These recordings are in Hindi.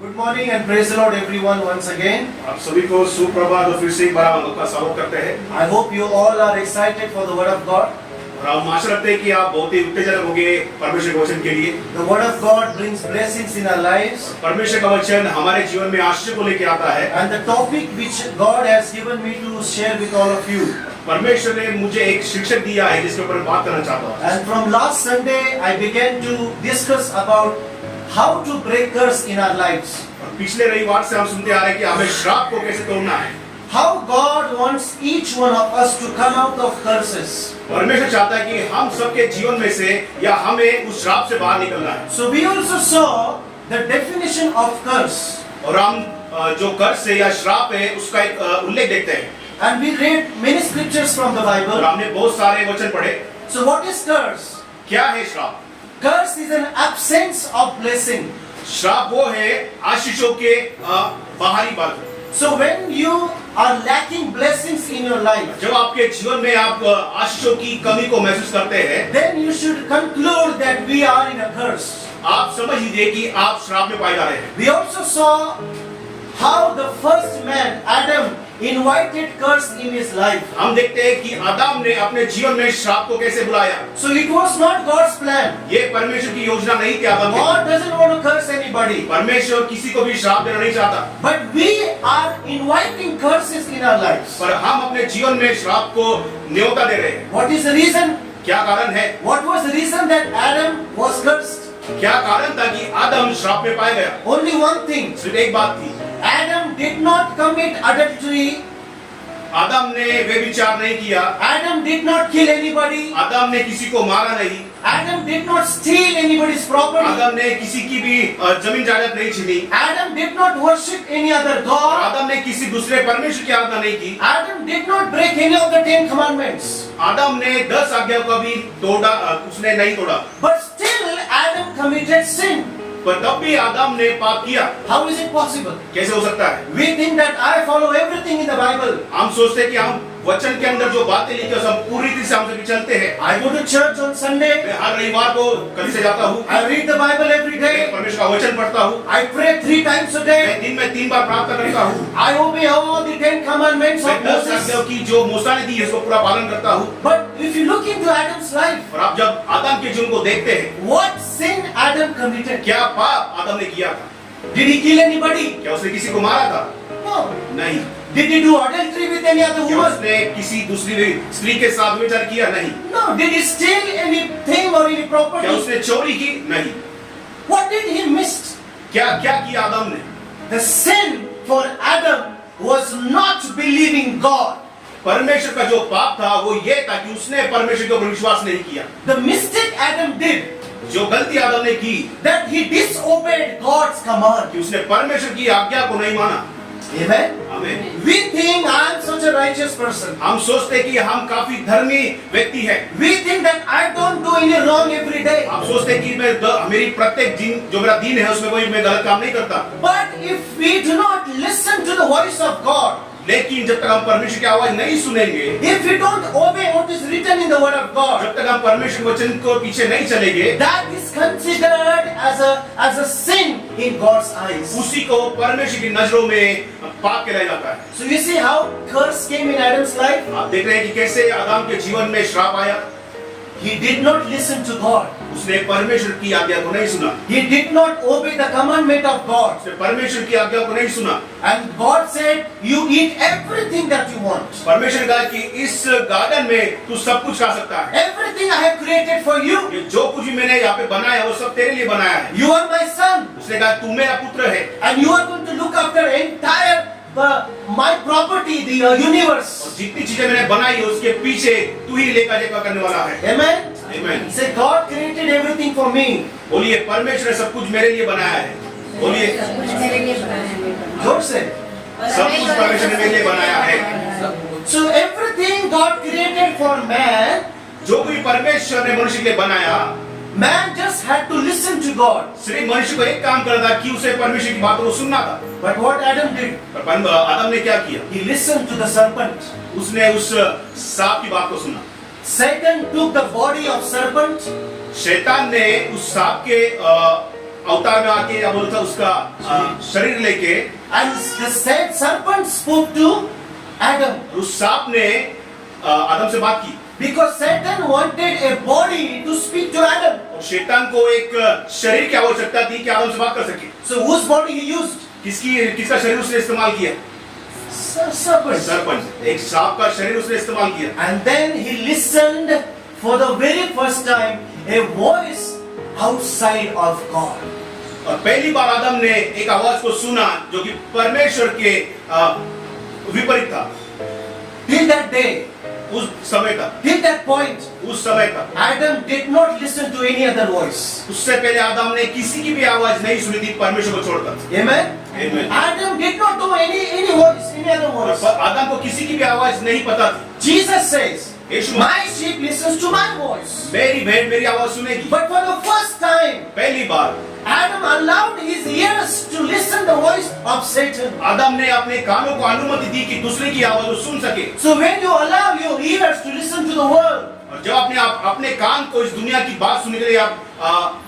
Good morning and praise the Lord everyone once again. आप सभी को सुप्रभात और फिर से एक बार हम आपका स्वागत करते हैं। I hope you all are excited for the word of God. और हम आशा रखते हैं कि आप बहुत ही उत्तेजनक होंगे परमेश्वर के वचन के लिए। The word of God brings blessings in our lives. परमेश्वर का वचन हमारे जीवन में आशीष को लेकर आता है। And the topic which God has given me to share with all of you. परमेश्वर ने मुझे एक शिक्षक दिया है जिसके ऊपर बात करना चाहता हूँ। And from last Sunday I began to discuss about how to break curse in our lives. और पिछले रविवार से हम सुनते आ रहे हैं कि हमें श्राप को कैसे तोड़ना है। How God wants each one of us to come out of curses. परमेश्वर चाहता है कि हम सबके जीवन में से या हमें उस श्राप से बाहर निकलना है। So we also saw the definition of curse. और हम जो कर्ज है या श्राप है उसका एक उल्लेख देखते हैं। And we read many scriptures from the और Bible. हमने बहुत सारे वचन पढ़े। So what is curse? क्या है श्राप? Curse is an absence of blessing. श्राप वो है आशीषों के बाहरी बात। So when you are lacking blessings in your life, जब आपके जीवन में आप आशीषों की कमी को महसूस करते हैं, then you should conclude that we are in a curse. आप समझ लीजिए कि आप श्राप में पाए जा रहे हैं। We also saw how the first man, Adam, invited curse in his life. हम देखते हैं कि आदम ने अपने जीवन में श्राप को कैसे बुलाया। So it was not God's plan. ये परमेश्वर की योजना नहीं थी आदम की। God doesn't want to curse anybody. परमेश्वर किसी को भी श्राप देना नहीं चाहता। But we are inviting curses in our lives. पर हम अपने जीवन में श्राप को न्योता दे रहे हैं। What is the reason? क्या कारण है? What was the reason that Adam was cursed? क्या कारण था कि आदम श्राप में पाया गया? Only one thing. सिर्फ एक बात थी। Adam did not commit adultery. आदम ने व्यभिचार नहीं किया। Adam did not kill anybody. आदम ने किसी को मारा नहीं। Adam did not steal anybody's property. आदम ने किसी की भी जमीन जायदाद नहीं छीनी। Adam did not worship any other god. आदम ने किसी दूसरे परमेश्वर की आराधना नहीं की। Adam did not break any of the 10 commandments. आदम ने 10 आज्ञाओं का भी उसने नहीं तोड़ा। But still Adam committed sin. पर तब भी आदम ने पाप किया। How is it possible? कैसे हो सकता है? We think that I follow everything in the Bible. हम सोचते हैं कि हम वचन के अंदर जो बातें लिखी हैं हम पूरी तरह से हमसे चलते हैं। I go to church on Sunday. मैं हर रविवार को कलीसिया जाता हूँ। I read the Bible every मैं day. परमेश्वर का वचन पढ़ता हूँ। I pray 3 times a day. मैं दिन में 3 बार प्रार्थना करता हूँ। I obey all the 10 commandments मैं of 10 Moses. आज्ञाओं की जो मूसा ने दी है उसको पूरा पालन करता हूँ। But if you look into Adam's life, और आप जब आदम के जीवन को देखते हैं, what sin Adam committed? क्या पाप आदम ने किया था? Did he kill anybody? क्या उसने किसी को मारा था? No. नहीं। Did he do adultery with any other क्या woman? उसने किसी दूसरी स्त्री के साथ व्यभिचार किया? नहीं। No. Did he steal anything or any क्या property? उसने चोरी की? नहीं। What did he miss? क्या क्या किया आदम ने? The sin for Adam was not believing God. परमेश्वर का जो पाप था वो ये था कि उसने परमेश्वर के ऊपर विश्वास नहीं किया। The mistake Adam did, जो गलती आदम ने की that he disobeyed God's command. कि उसने परमेश्वर की आज्ञा को नहीं माना। Amen. आमीन। We think I am such a righteous person. हम सोचते हैं कि हम काफी धर्मी व्यक्ति हैं। We think that I don't do any wrong every day. हम सोचते हैं कि मेरी प्रत्येक दिन जो मेरा दिन है उसमें कोई मैं गलत काम नहीं करता। But if we do not listen to the voice of God, लेकिन जब तक हम परमेश्वर की आवाज नहीं सुनेंगे, if we don't obey what is written in the word of God, जब तक हम परमेश्वर के वचन को पीछे नहीं चलेंगे, that is considered as a sin in God's eyes. उसी को परमेश्वर की नजरों में पाप कहलाया जाता है। So you see how curse came in Adam's life? आप देख रहे हैं कि कैसे आदम के जीवन में श्राप आया। He did not listen to God. उसने परमेश्वर की आज्ञा को नहीं सुना। He did not obey the commandment of God. उसने परमेश्वर की आज्ञा को नहीं सुना। And God said, you eat everything that you want. परमेश्वर ने कहा कि इस गार्डन में तू सब कुछ खा सकता है। Everything I have created for you. ये जो कुछ भी मैंने यहाँ पे बनाया वो सब तेरे लिए बनाया है। You are my son. उसने कहा तू मेरा पुत्र है। And you are going to look after entire my property, the universe. और जितनी चीजें मैंने बनाई है उसके पीछे तू ही लेकर जेका करने वाला है। Amen. Amen. He said, God created everything for me. बोलिए परमेश्वर ने सब कुछ मेरे लिए बनाया है। बोलिए जोर से. सब कुछ परमेश्वर ने मेरे लिए बनाया है। So everything God created for man, जो भी परमेश्वर ने मनुष्य के लिए बनाया, man just had to listen to God. सिर्फ मनुष्य को एक काम करना था कि उसे परमेश्वर की बातों को सुनना था। But what Adam did? पर आदम ने क्या किया? He listened to the serpent. उसने उस सांप की बात को सुना। Satan took the body of serpent. शैतान ने उस सांप के अवतार में आके या बोलता उसका शरीर लेके, And the said serpent spoke to Adam. उस सांप ने आदम से बात की। Because Satan wanted a body to speak to Adam. और शैतान को एक शरीर की आवश्यकता थी कि आदम से बात कर सके। So whose body he used? किसका शरीर उसने इस्तेमाल किया? Serpent. सरपंच, एक सांप का शरीर उसने इस्तेमाल किया। And then he listened for the very first time a voice outside of God. और पहली बार आदम ने एक आवाज को सुना जो कि परमेश्वर के विपरीत था। Till that day, उस समय तक, till that point, उस समय तक Adam did not listen to any other voice. उससे पहले आदम ने किसी की भी आवाज नहीं सुनी थी परमेश्वर को छोड़कर। Amen? Amen. Adam did not know any voice, any other voice. आदम को किसी की भी आवाज नहीं पता थी। Jesus says, Yeshu, my sheep listens to my voice. मेरी भेड़ मेरी आवाज सुनेगी। But for the first time, पहली बार Adam allowed his ears to listen the voice of Satan. आदम ने अपने कानों को अनुमति दी कि दूसरे की आवाज वो सुन सके। So when you allow your ears to listen to the world, और जब अपने कान को इस दुनिया की बात सुनने के लिए आप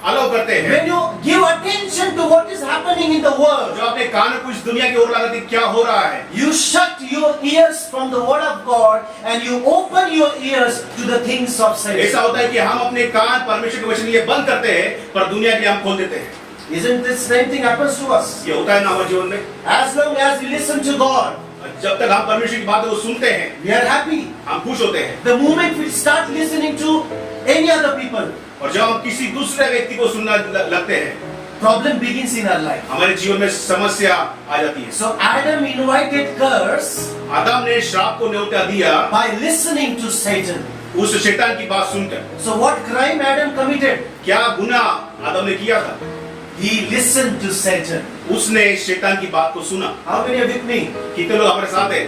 अलाउ करते हैं, when you give attention to what is happening in the world, जो अपने कान को इस दुनिया की ओर लगाते क्या हो रहा है, you shut your ears from the word of God and you open your ears to the things of ऐसा Satan. होता है कि हम अपने कान परमेश्वर के वचन के लिए बंद करते हैं पर दुनिया के लिए हम खोल देते हैं। Isn't this same thing happens to us? ये होता है ना हमारे जीवन में। As long as we listen to God, जब तक हम परमेश्वर की बातों को सुनते हैं, we are happy. हम खुश होते हैं। The moment we start listening to any other people, और जब हम किसी दूसरे व्यक्ति को सुनना लगते हैं, problem begins in our life. हमारे जीवन में समस्या आ जाती है। So Adam invited curse आदम ने श्राप को न्योता दिया by listening to Satan. उस शैतान की बात सुनकर। So what crime Adam committed? क्या गुनाह आदम ने किया था? He listened to Satan. उसने शैतान की बात को सुना। How many are with me? कितने लोग हमारे साथ हैं?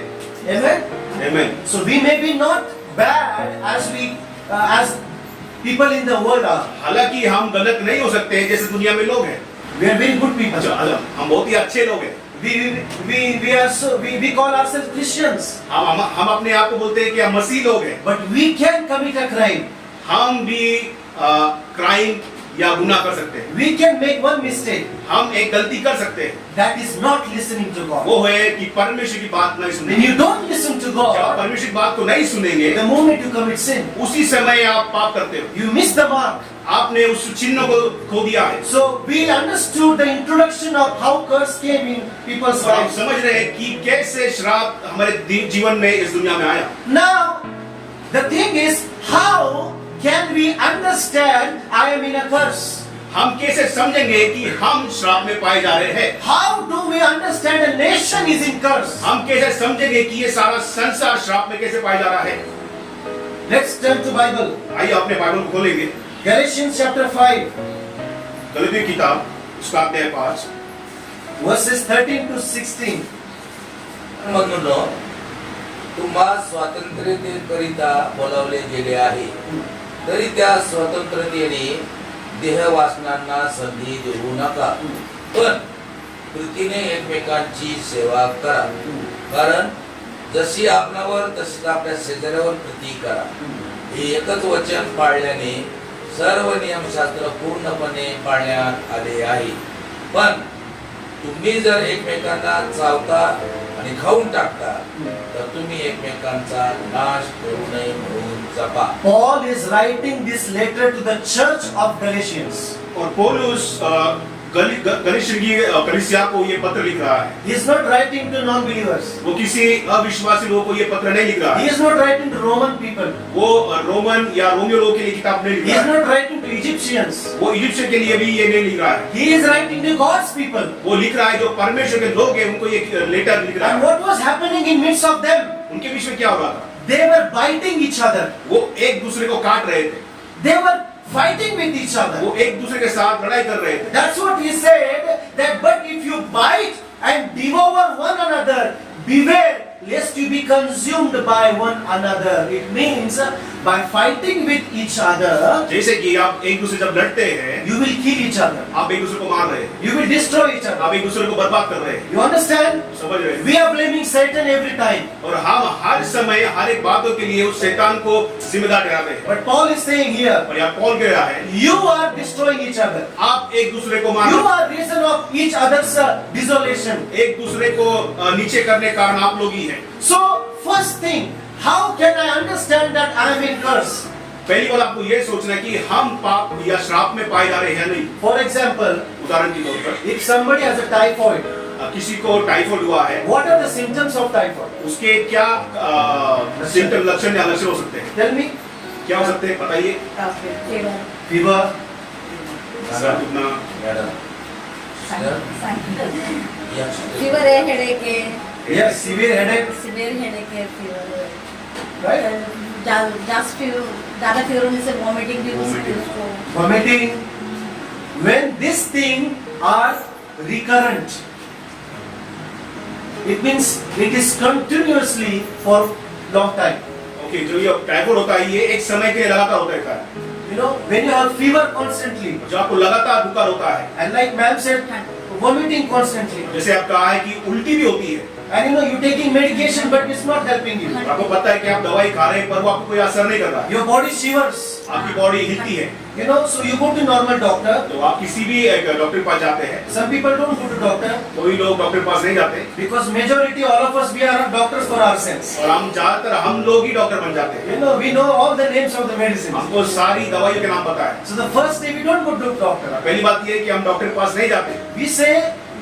Amen. Amen. So we may be not bad as people in the world are. हालांकि हम गलत नहीं हो सकते हैं जैसे दुनिया में लोग हैं। We are very good people. हम बहुत ही अच्छे लोग हैं। We call ourselves Christians. हम अपने आप को बोलते हैं कि हम मसीह लोग हैं। But we can commit a crime. हम भी क्राइम या गुनाह कर सकते हैं। We can make one mistake. हम एक गलती कर सकते हैं। That is not listening to God. वो है कि परमेश्वर की बात नहीं When सुनेंगे। you don't listen to जब God, परमेश्वर की बात को नहीं सुनेंगे, the moment you commit sin, उसी समय आप पाप करते हो। you miss the mark. आपने उस चिन्ह को खो दिया है। So we understood the introduction of how curse came in people's और हम lives. समझ रहे हैं कि कैसे श्राप हमारे जीवन में इस दुनिया में आया। Now, the thing is, how can we understand I am in a curse? हम कैसे समझेंगे कि हम श्राप में पाए जा रहे हैं? How do we understand a nation is in curse? हम कैसे समझेंगे कि ये सारा संसार श्राप में कैसे पाया जा रहा है? Let's turn to Bible. आइए अपने बाइबल को खोलेंगे। Galatians chapter 5, गलती किताब उसका अध्याय 5 verses 13 to 16. म्हणून तुम्हा स्वातंत्र्यतेकरिता बोलावले गेले आहे, तरी त्या स्वातंत्र्यतेने देहवासनांना संधी देऊ नका, पण प्रीतीने एकमेकांची सेवा करा, कारण जशी आपणावर तशीच आपल्या शेजाऱ्यावर प्रीती करा. हे एकच वचन पाळल्याने सर्व नियमशास्त्र पूर्णपणे पाळण्यात आले आहे. पण तुम्ही जर एकमेकांना चावता आणि खाऊन टाकता तर तुम्ही एकमेकांचा नाश करू नये म्हणून जपा. Paul is writing this letter to the church of Galatians. और पौलुस कलीसिया को ये पत्र लिख रहा है। He is not writing to non-believers. वो किसी अविश्वासी लोगों को ये पत्र नहीं लिख रहा He है। is not writing to Roman people. वो रोमन या रोमियो लोगों के लिए किताब नहीं लिख He रहा is है। not writing to Egyptians. वो इजिप्शियन के लिए भी ये नहीं लिख रहा है। He is writing to God's people. वो लिख रहा है जो परमेश्वर के लोग हैं उनको ये लेटर लिख रहा And है। what was happening in midst of them? उनके बीच में क्या हो रहा था? They were biting each other. वो एक दूसरे को काट रहे थे। They were fighting with each other. वो एक दूसरे के साथ लड़ाई कर रहे थे। That's what he said, that but if you bite and devour one another, beware lest you be consumed by one another. It means by fighting with each other, जैसे कि आप एक दूसरे जब लड़ते हैं, you will kill each other. आप एक दूसरे को मार रहे हैं, You will destroy each other. आप एक दूसरे को बर्बाद कर रहे हैं। You understand? समझ रहे हैं? We are blaming Satan every time. और हम हर समय हर एक बातों के लिए उस शैतान को जिम्मेदार ठहराते हैं। But Paul is saying here, और यहाँ कौन कह रहा है, you are destroying each other. आप एक दूसरे को मार You रहे हैं। are reason of each other's desolation. एक दूसरे को नीचे करने के कारण आप लोग ही हैं। So, first thing, how can I understand that I am in curse? पहली बात आपको ये सोचना है कि हम पाप या श्राप में पाए जा रहे हैं नहीं। For example, उदाहरण के तौर पर if somebody has a typhoid, किसी को टाइफाइड हुआ है, what are the symptoms of typhoid? उसके क्या सिम्टम लक्षण या लक्षण हो सकते हैं? Tell me. क्या हो सकते हैं बताइए? Fever, सर दुखना, फीवर है, हेडेक है, yes, severe headache, severe headache है, फीवर है, right? ज्यादा फीवर होने से वॉमिटिंग भी हो सकती है उसको। Vomiting. When this thing are recurrent, it means it is continuously for long time. Okay, जो ये टाइफाइड होता है ये एक समय के लिए लगातार होता है। You know, when you have fever constantly, जो आपको लगातार बुखार होता है, and like ma'am said, vomiting constantly, जैसे आप कहा है कि उल्टी भी होती है, and you know you taking medication but it's not helping you. और आपको पता है कि आप दवाई खा रहे हैं पर वो आपको कोई असर नहीं कर रहा है, Your body shivers. आपकी बॉडी हिलती है। You know, so you go to normal doctor. तो आप किसी भी एक डॉक्टर के पास जाते हैं, Some people don't go to doctor कोई लोग डॉक्टर के पास नहीं जाते, because majority all of us we are doctors for ourselves. और हम ज्यादातर हम लोग ही डॉक्टर बन जाते हैं। You know, we know all the names of the medicines. हमको सारी दवाइयों के नाम पता है। So the first day we don't go to doctor. पहली बात ये है कि हम डॉक्टर के पास नहीं जाते, We say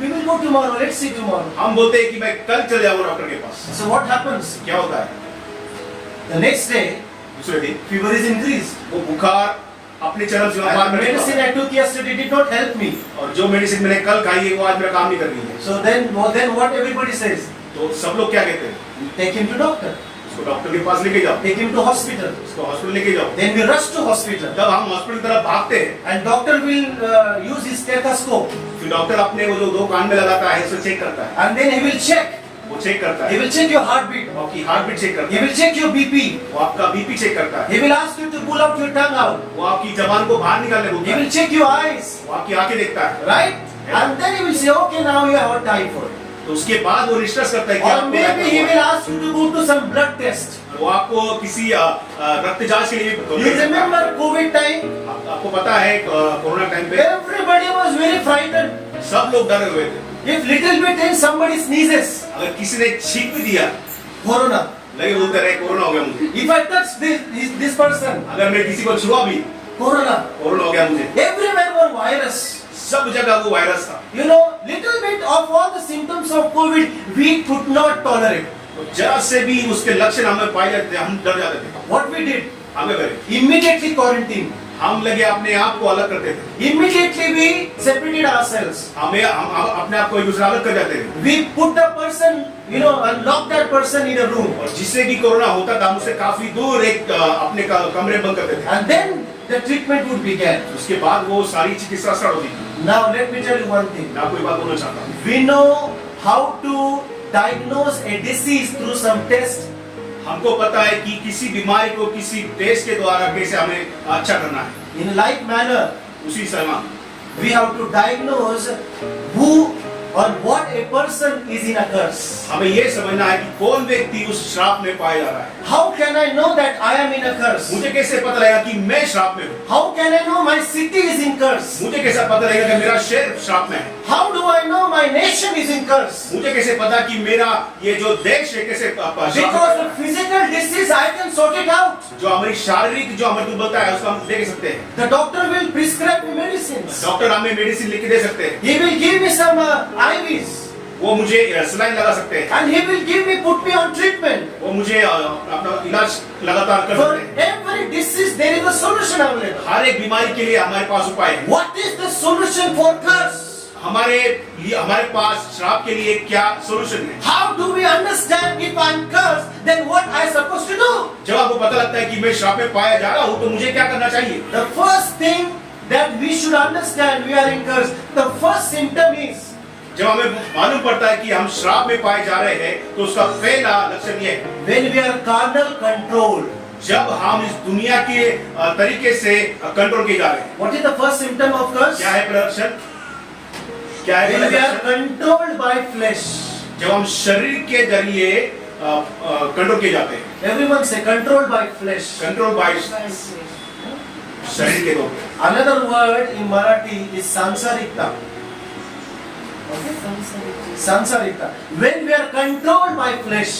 we will go tomorrow. Let's see tomorrow. हम बोलते हैं कि मैं कल चले जाऊंगा डॉक्टर के पास। So what happens? क्या होता है? The next day दूसरे दिन fever is increased. वो बुखार अपने चरम सीमा पार And कर medicine लेता है। I took yesterday did not help me. और जो मेडिसिन मैंने कल खाई है वो आज मेरा काम नहीं कर रही है। So then what everybody says? तो सब लोग क्या कहते हैं? Take him to doctor. उसको डॉक्टर के पास लेके जाओ, Take him to hospital. उसको हॉस्पिटल लेके जाओ। Then we rush to hospital. तब हम हॉस्पिटल की तरफ भागते हैं, And doctor will use his stethoscope. फिर डॉक्टर अपने वो जो दो कान में लगाता है उसे चेक करता है, And then he will check. वो चेक करता He है, will check your heartbeat. वो आपकी हार्ट बीट चेक करता He है, will check your BP. वो आपका बीपी चेक करता है, He will ask you to pull out your tongue out. वो आपकी जबान को बाहर निकालने He बोलता है, will check your eyes. वो आपकी आंखें देखता है। Right? And then he will say, okay, now you have a typhoid. तो उसके बाद वो रिसर्च करता है कि Or आपको maybe he क्या will हुआ है। ask you to go to some blood test. वो आपको किसी रक्त जांच के लिए You remember COVID time? आपको पता है कोरोना टाइम पे Everybody was very frightened. सब लोग डरे हुए थे। If little bit and somebody sneezes, अगर किसी ने छींक भी दिया, corona. लगे बोलते रहे कोरोना हो गया मुझे। If I touch this person, अगर मैं किसी को छुआ भी, corona. कोरोना हो गया मुझे। Everywhere was virus. सब जगह वो वायरस था। You know, little bit of all the symptoms of COVID, we could not tolerate. जरा से भी उसके लक्षण हमें पाए जाते थे, हम डर जाते थे। What we did? हमें करे Immediately quarantine. हम लगे अपने आप को अलग करते थे, Immediately we separated ourselves. हम अपने आप को एक दूसरे अलग कर जाते थे। We put the person, you know, and lock that person in a room. और जिससे भी कोरोना होता था हम उससे काफी दूर एक अपने कमरे बंद करते थे। And then the treatment would begin. उसके बाद वो सारी चिकित्सा स्टार्ट होती थी। Now let me tell you one thing. मैं आपको एक बात बोलना चाहता हूँ, We know how to diagnose a disease through some test. हमको पता है कि किसी बीमारी को किसी टेस्ट के द्वारा कैसे हमें अच्छा करना है। In like manner, उसी समान we have to diagnose who or what a person is in a curse. हमें ये समझना है कि कौन व्यक्ति उस श्राप में पाया जा रहा है। How can I know that I am in a curse? मुझे कैसे पता लगेगा कि मैं श्राप में हूँ? How can I know my city is in curse? मुझे कैसे पता लगेगा कि मेरा शहर श्राप में है? How do I know my nation is in curse? मुझे कैसे पता कि मेरा ये जो देश है कैसे श्राप में Because है? of physical disease, I can sort it out. जो हमारी शारीरिक जो हमारी दुर्बलता है उसको हम देख सकते हैं। The doctor will prescribe me medicines. Doctor हमें मेडिसिन लिख के दे सकते हैं, He will give me some IVs. वो मुझे सलाइन लगा सकते हैं, And he will give me, put me on treatment. वो मुझे अपना इलाज लगातार कर For सकते हैं। every disease, there is a solution available. हर एक बीमारी के लिए हमारे पास उपाय है। What is the solution for curse? हमारे पास श्राप के लिए क्या सोल्यूशन है? How do we understand if I'm cursed, then what I supposed to do? जब आपको पता लगता है कि मैं श्राप में पाया जा रहा हूँ तो मुझे क्या करना चाहिए? The first thing that we should understand we are in curse, the first symptom is, जब हमें मालूम पड़ता है कि हम श्राप में पाए जा रहे हैं तो उसका पहला लक्षण ये है, when we are carnal controlled. जब हम इस दुनिया के तरीके से कंट्रोल किए जा रहे हैं। What is the first symptom of curse? क्या है पहला लक्षण? क्या है When पहला we are लक्षण? controlled by flesh. जब हम शरीर के जरिए कंट्रोल किए जाते हैं। Everyone say controlled by flesh. Control by शरीर के द्वारा। Another word in Marathi is sansarikta. Sansarikta. When we are controlled by flesh.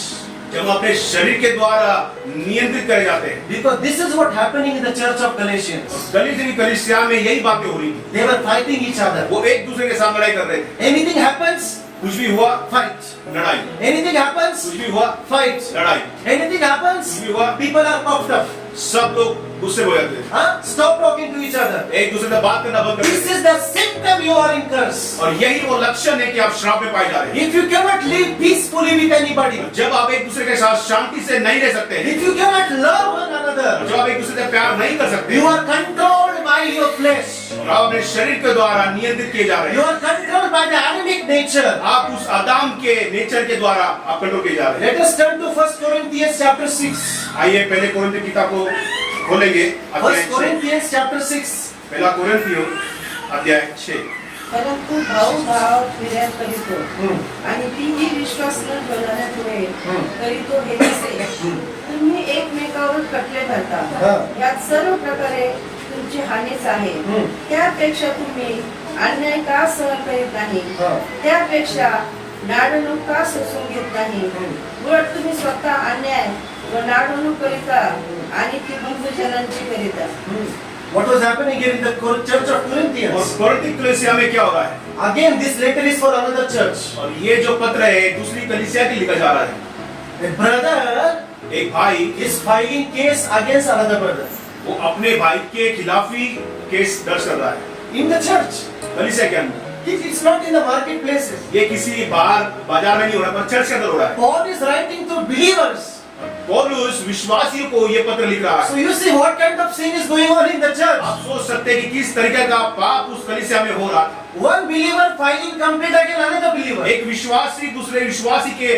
जब हम अपने शरीर के द्वारा नियंत्रित करे जाते हैं। Because this is what happening in the church of Galatians. गलीतियों की कलीसिया में यही बातें हो रही थी। They were fighting each other. वो एक दूसरे के साथ लड़ाई कर रहे थे। Anything happens, कुछ भी हुआ, fight. लड़ाई। Anything happens, कुछ भी हुआ, fight. लड़ाई। Anything happens, कुछ भी हुआ, people are puffed up. सब लोग गुस्से हो जाते थे। Huh? Stop talking to each other. एक दूसरे से बात करना बंद कर This देते is the symptom you are in curse. थे। और यही वो लक्षण है कि आप श्राप में पाए जा रहे हैं। If you cannot live peacefully with anybody, जब आप एक दूसरे के साथ शांति से नहीं रह सकते हैं, if you cannot love one another, जब आप एक दूसरे से प्यार नहीं कर सकते, you are controlled by your flesh. और आप अपने शरीर के द्वारा नियंत्रित किए जा रहे You हैं। are controlled by the Adamic nature. आप उस आदाम के नेचर के द्वारा आप कंट्रोल किए जा रहे हैं। Let us turn to 1 Corinthians chapter 6. आइए पहले कोरिन्थियों की किताब को खोलेंगे, 1 अध्याय 6। Corinthians chapter 6. पहला कोरिन्थियों अध्याय 6। परंतु भाव फिर्याद करीतो Hmm. आणि तीही विश्वास न ठेवल्यामुळे करीतो हे नसे. तुम्ही एकमेकावर कटले धरता, हा. यात सर्व प्रकारे तुमची हानीच आहे. त्यापेक्षा तुम्ही अन्याय का सहन करीत नाही, हा. त्यापेक्षा नाडणूक का सोसून घेत नाही. उलट तुम्ही स्वतः अन्याय व नाडणूक करीता आणि ती बंधुजनांची करीता. What was happening here in the church of और Corinthians? कोरिन्थी कलीसिया में क्या हो रहा है? Again, this letter is for another church. और ये जो पत्र है दूसरी कलीसिया के लिखा जा रहा है। A brother एक भाई is filing case against another brother वो अपने भाई के खिलाफ ही केस दर्ज कर रहा है in the church. कलीसिया के अंदर। It's not in the marketplaces. ये किसी बाजार में नहीं हो रहा, पर चर्च के अंदर हो रहा है। Paul is writing to believers. पौलुस विश्वासियों को ये पत्र लिख रहा So है। you see what kind of sin is going on in the church. आप सोच सकते हैं कि किस तरीके का पाप उस कलीसिया में हो रहा था। One believer filing complaint against another believer. एक विश्वासी दूसरे विश्वासी के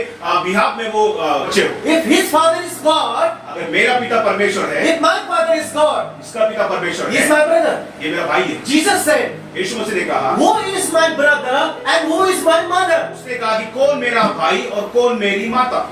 बिहाफ में वो बचे हो। If his father is God, अगर मेरा पिता परमेश्वर है, if my father is God, इसका पिता परमेश्वर he is है, my brother. ये मेरा भाई है। Jesus said, यीशु मसीह ने कहा, who is my brother and who is my mother? उसने कहा कि कौन मेरा भाई और कौन मेरी माता।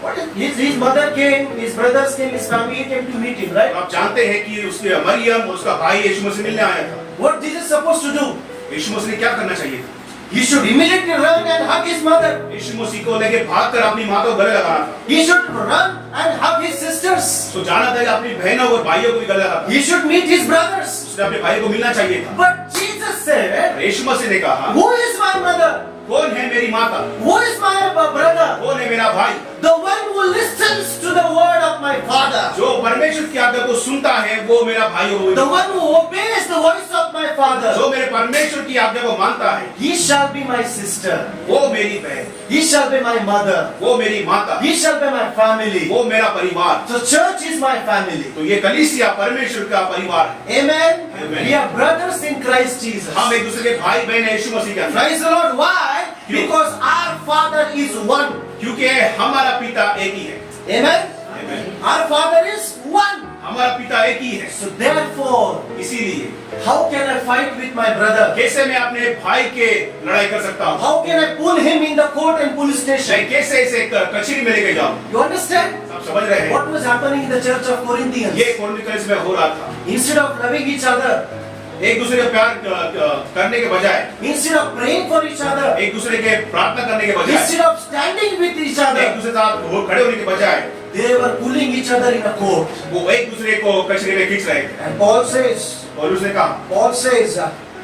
What is his mother came, his brothers came, his family came to meet him, right? आप जानते हैं कि उसके मरियम और उसका भाई यीशु मसीह मिलने आया था। What Jesus supposed to do? यीशु मसीह ने क्या करना चाहिए था? He should immediately run and hug his mother. यीशु मसीह को लेके भागकर अपनी माता को गले लगाना था। He should run and hug his sisters. तो जाना था कि अपनी बहनों और भाइयों को भी गले लगाना। He should meet his brothers. उसने अपने भाई को मिलना चाहिए था। But Jesus said, यीशु मसीह ने कहा, who is my mother? कौन है मेरी माता? Who is my brother? कौन है मेरा भाई? The one who listens to the word of my father. जो परमेश्वर की आज्ञा को सुनता है वो मेरा भाई हो। The one who obeys the voice of my father. जो मेरे परमेश्वर की आज्ञा को मानता है He shall be my sister. वो मेरी बहन, He shall be my mother. वो मेरी माता, He shall be my family. वो मेरा परिवार। So church is my family. तो ये कलीसिया परमेश्वर का परिवार है। Amen. Amen. We are brothers in Christ Jesus. हम एक दूसरे के भाई बहन है यीशु मसीह के अंदर। Praise the Lord. Why? Because our Father is one. क्योंकि हमारा पिता एक ही है। Amen. Amen. Our Father is one. हमारा पिता एक ही है। So therefore, इसीलिए how can I fight with my brother? कैसे मैं अपने भाई के लड़ाई कर सकता हूँ? How can I pull him in the court and police station? मैं कैसे इसे कचहरी में लेके जाऊँ? You understand? आप समझ रहे हैं? What was happening in the church of Corinthians? ये कोरिन्थियों में हो रहा था। Instead of loving each other, एक दूसरे का प्यार करने के बजाय, instead of praying for each other, एक दूसरे के प्रार्थना करने के बजाय, instead of standing with each एक other, दूसरे के साथ खड़े होने के बजाय, they were pulling each other in a court. वो एक दूसरे को कचहरी में खींच रहे थे। And Paul says, और उसने कहा, Paul says,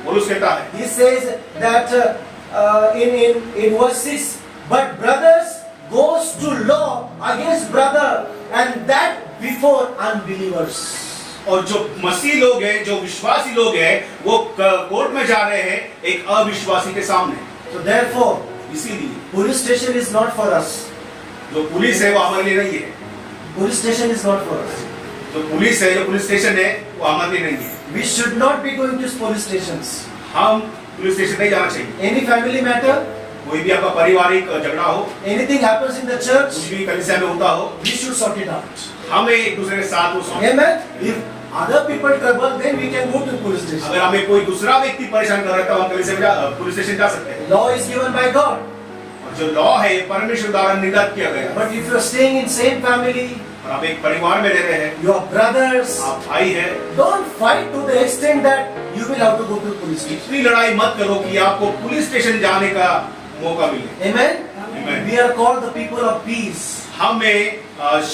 और उसने कहा है, he says that in verse 6, but brothers goes to law against brother, and that before unbelievers. और जो मसीह लोग हैं, जो विश्वासी लोग हैं, वो कोर्ट में जा रहे हैं एक अविश्वासी के सामने। So therefore, इसीलिए police station is not for us. जो पुलिस है वो हमारे लिए नहीं है। Police station is not for us. जो पुलिस है, जो पुलिस स्टेशन है, वो हमारे लिए नहीं है। We should not be going to police stations. हम पुलिस स्टेशन नहीं जाना चाहिए। Any family matter, कोई भी आपका पारिवारिक झगड़ा हो, anything happens in the church, कुछ भी कलीसिया में होता हो, we should sort it out. हमें एक दूसरे के साथ वो solve. Amen. If other people trouble, then we can go to police station. अगर हमें कोई दूसरा व्यक्ति परेशान कर रहा है तो हम कलीसिया में पुलिस स्टेशन जा सकते हैं। Law is given by God. और जो लॉ है परमेश्वर द्वारा निर्धारित किया गया है। But if you are staying in same family, और आप एक परिवार में रह रहे हैं, you are brothers, आप भाई हैं, don't fight to the extent that you will have to go to police station. इतनी लड़ाई मत करो कि आपको पुलिस स्टेशन जाने का मौका मिले। Amen. Amen. We are called the people of peace. हमें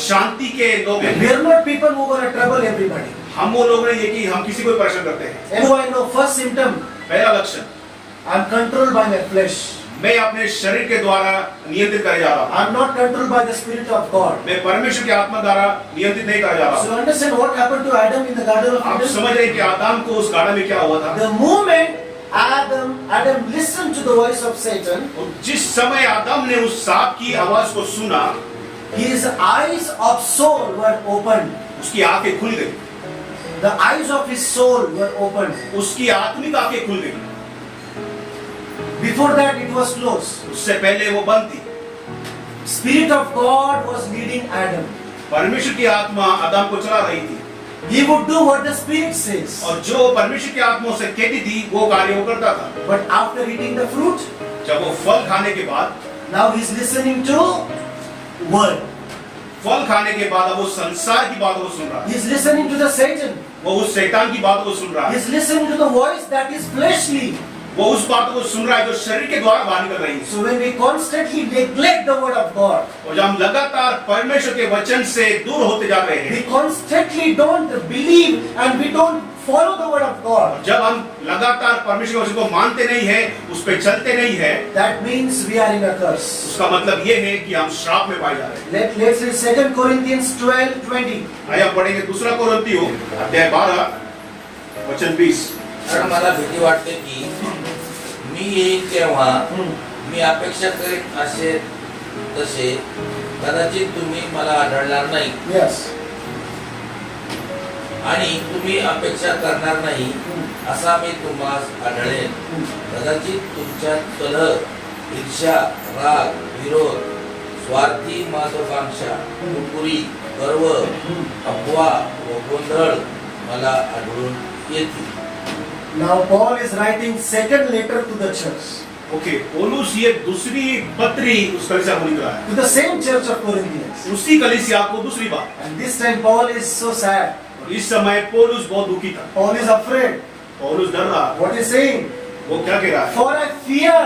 शांति के लोग We हैं। are not people who are going to trouble everybody. हम वो लोग नहीं है कि हम किसी को परेशान करते हैं। And who I know, first symptom, पहला लक्षण, I am controlled by my flesh. मैं अपने शरीर के द्वारा नियंत्रित करे जा रहा हूँ। I am not controlled by the Spirit of God. मैं परमेश्वर की आत्मा द्वारा नियंत्रित नहीं करा जा रहा So हूँ। understand what happened to Adam in the Garden of आप Eden? समझ रहे हैं कि आदम को उस गार्डन में क्या हुआ था? The moment Adam listened to the voice of Satan, और जिस समय आदम ने उस सांप की आवाज को सुना, his eyes of soul were opened. उसकी आंखें खुल गई, The eyes of his soul were opened. उसकी आत्मिक आंखें खुल गई। Before that it was closed. उससे पहले वो बंद थी। Spirit of God was leading Adam. परमेश्वर की आत्मा आदम को चला रही थी, He would do what the Spirit says. और जो परमेश्वर की आत्मा उसे कहती थी वो कार्य वो करता था। But after eating the fruit, जब वो फल खाने के बाद, now he is listening to word. फल खाने के बाद अब वो संसार की बातों को सुन रहा है, He is listening to the Satan. वो उस शैतान की बातों को सुन रहा He है, is listening to the voice that is fleshly. वो उस बातों को सुन रहा है जो शरीर के द्वारा बाहर निकल रही है। So when we constantly neglect the word of God, और जब हम लगातार परमेश्वर के वचन से दूर होते जा रहे we हैं, constantly don't believe and we don't follow the word of God, जब हम लगातार परमेश्वर के वचन को मानते नहीं है, उस पे चलते नहीं है, that means we are in a curse. उसका मतलब ये है कि हम श्राप में पाए जा रहे हैं। Let's read 2 Corinthians 12:20. आइए हम पढ़ेंगे दूसरा कोरिन्थियों अध्याय 12 वचन 20। कारण मला भीती वाटते की मी येईन तेव्हा मी अपेक्षा करीन असे तसे कदाचित तुम्ही मला आढळणार नाही Yes. आणि तुम्ही अपेक्षा करणार नाही असा मी तुम्हास आढळेन। कदाचित तुमच्यात कलह, ईर्ष्या, राग, विरोध, स्वार्थी महत्वाकांक्षा, कुरकुरी, गर्व, अफवा व गोंधळ मला आढळून येतील। Now Paul is writing second letter to the church, okay, पौलुस ये दूसरी पत्री उस कलीसिया को लिख रहा है, to the same church of Corinthians. उसी कलीसिया को दूसरी बात। And this time Paul is so sad. और इस समय पौलुस बहुत दुखी था, Paul is afraid. पौलुस डर रहा। What is saying? वो क्या कह रहा है? For I fear